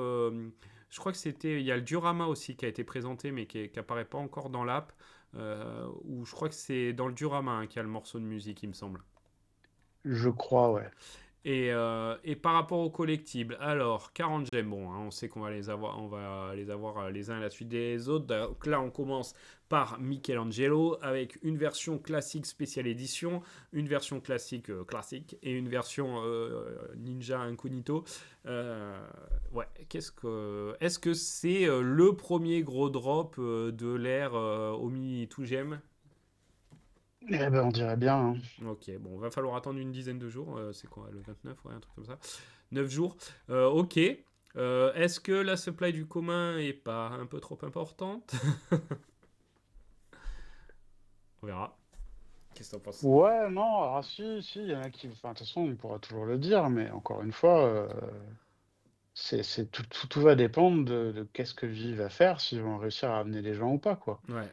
je crois que c'était. Il y a le diorama aussi qui a été présenté, mais qui apparaît pas encore dans l'app. Ou je crois que c'est dans le diorama hein, qu'il y a le morceau de musique, il me semble. Je crois, ouais. Et par rapport aux collectibles, alors 40 gemmes, bon, hein, on va les avoir les uns à la suite des autres. Donc là, on commence par Michelangelo avec une version classique spéciale édition, une version classique classique et une version Ninja Incognito. Euh, ouais, est-ce que c'est le premier gros drop de l'ère Omi to Gem? Eh ben, on dirait bien, hein. Ok, bon, va falloir attendre une dizaine de jours. C'est quoi, le 29, ouais, un truc comme ça. 9 jours. Ok. Est-ce que la supply du commun est pas un peu trop importante? On verra. Qu'est-ce que t'en penses? Ouais, non, alors si, il y en a qui. Enfin, de toute façon, on pourra toujours le dire, mais encore une fois, tout va dépendre de qu'est-ce que Vive va faire, s'ils vont réussir à amener les gens ou pas, quoi. Ouais.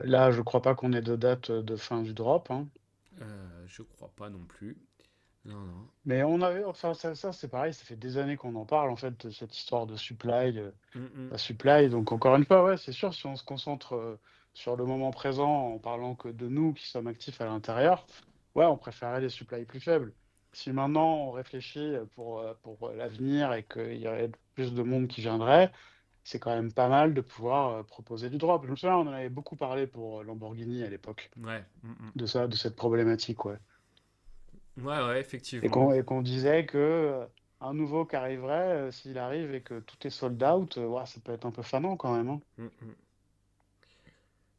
Là, je crois pas qu'on ait de date de fin du drop, hein. Je crois pas non plus. Non, non. Mais on avait, enfin, ça c'est pareil, ça fait des années qu'on en parle, en fait, de cette histoire de supply, Mm, la supply. Donc, encore une fois, ouais, c'est sûr, si on se concentre sur le moment présent en parlant que de nous qui sommes actifs à l'intérieur, ouais, on préférerait des supplies plus faibles. Si maintenant on réfléchit pour l'avenir et qu'il y aurait plus de monde qui viendrait, c'est quand même pas mal de pouvoir proposer du drop. Je me souviens, on en avait beaucoup parlé pour Lamborghini à l'époque, mm. Ouais. Mm. de ça, de cette problématique, ouais. Ouais, ouais, Et effectivement. qu'on disait que un nouveau qui arriverait, s'il arrive et que tout est sold out, ouais, ça peut être un peu fanant quand même, hein. Mm.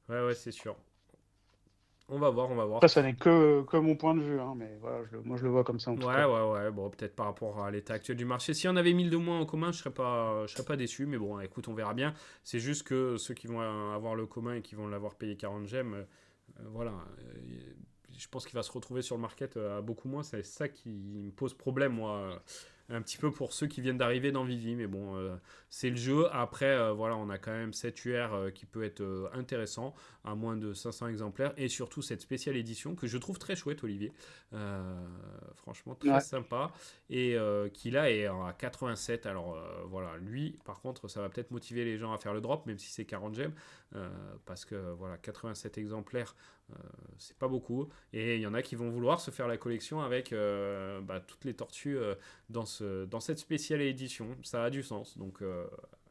Ouais, ouais, c'est sûr. On va voir, on va voir. Après, ça n'est que mon point de vue, hein, mais voilà, moi je le vois comme ça en tout Ouais, cas. ouais, ouais. Bon, peut-être par rapport à l'état actuel du marché. Si on avait 1000 de moins en commun, je serais pas déçu. Mais bon, écoute, on verra bien. C'est juste que ceux qui vont avoir le commun et qui vont l'avoir payé 40 gemmes, voilà. Je pense qu'il va se retrouver sur le market à beaucoup moins. C'est ça qui me pose problème, moi. Un petit peu pour ceux qui viennent d'arriver dans Vivi. Mais bon, c'est le jeu. Après, voilà, on a quand même cette UR qui peut être intéressant à moins de 500 exemplaires. Et surtout cette spéciale édition que je trouve très chouette, Olivier. Franchement, très Ouais, sympa. Et qui là est à 87. Alors voilà, lui, par contre, ça va peut-être motiver les gens à faire le drop, même si c'est 40 gemmes. Parce que voilà, 87 exemplaires, c'est pas beaucoup. Et il y en a qui vont vouloir se faire la collection avec toutes les tortues dans cette spéciale édition. Ça a du sens. Donc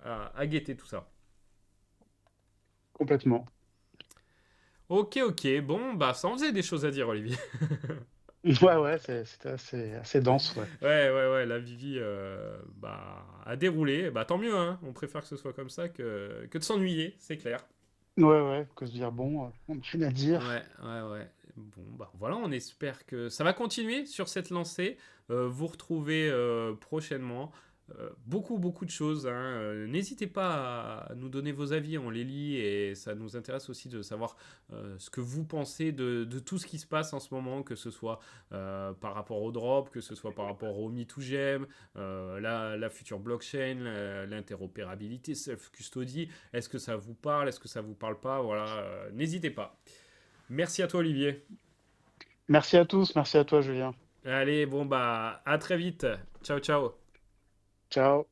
à guetter tout ça. complètement. Ok, ok. Bon, bah ça en faisait des choses à dire, Olivier. Ouais, ouais, c'était assez dense, ouais. Ouais, ouais, ouais, la Vivi a déroulé. Bah tant mieux, hein. On préfère que ce soit comme ça que de s'ennuyer, c'est clair. Ouais, ouais, que se dire, bon, on n'a rien à dire. Ouais, ouais, ouais. Bon, bah voilà, on espère que ça va continuer sur cette lancée. Vous retrouvez prochainement beaucoup, beaucoup de choses, hein. N'hésitez pas à nous donner vos avis, on les lit et ça nous intéresse aussi de savoir ce que vous pensez de tout ce qui se passe en ce moment, que ce soit par rapport au drop, que ce soit par rapport au Me2Gem, la future blockchain, l'interopérabilité, self-custody. Est-ce que ça vous parle? Est-ce que ça vous parle pas? Voilà, n'hésitez pas. Merci à toi, Olivier. Merci à tous, merci à toi, Julien. Allez, bon, bah, à très vite. Ciao, ciao. Ciao.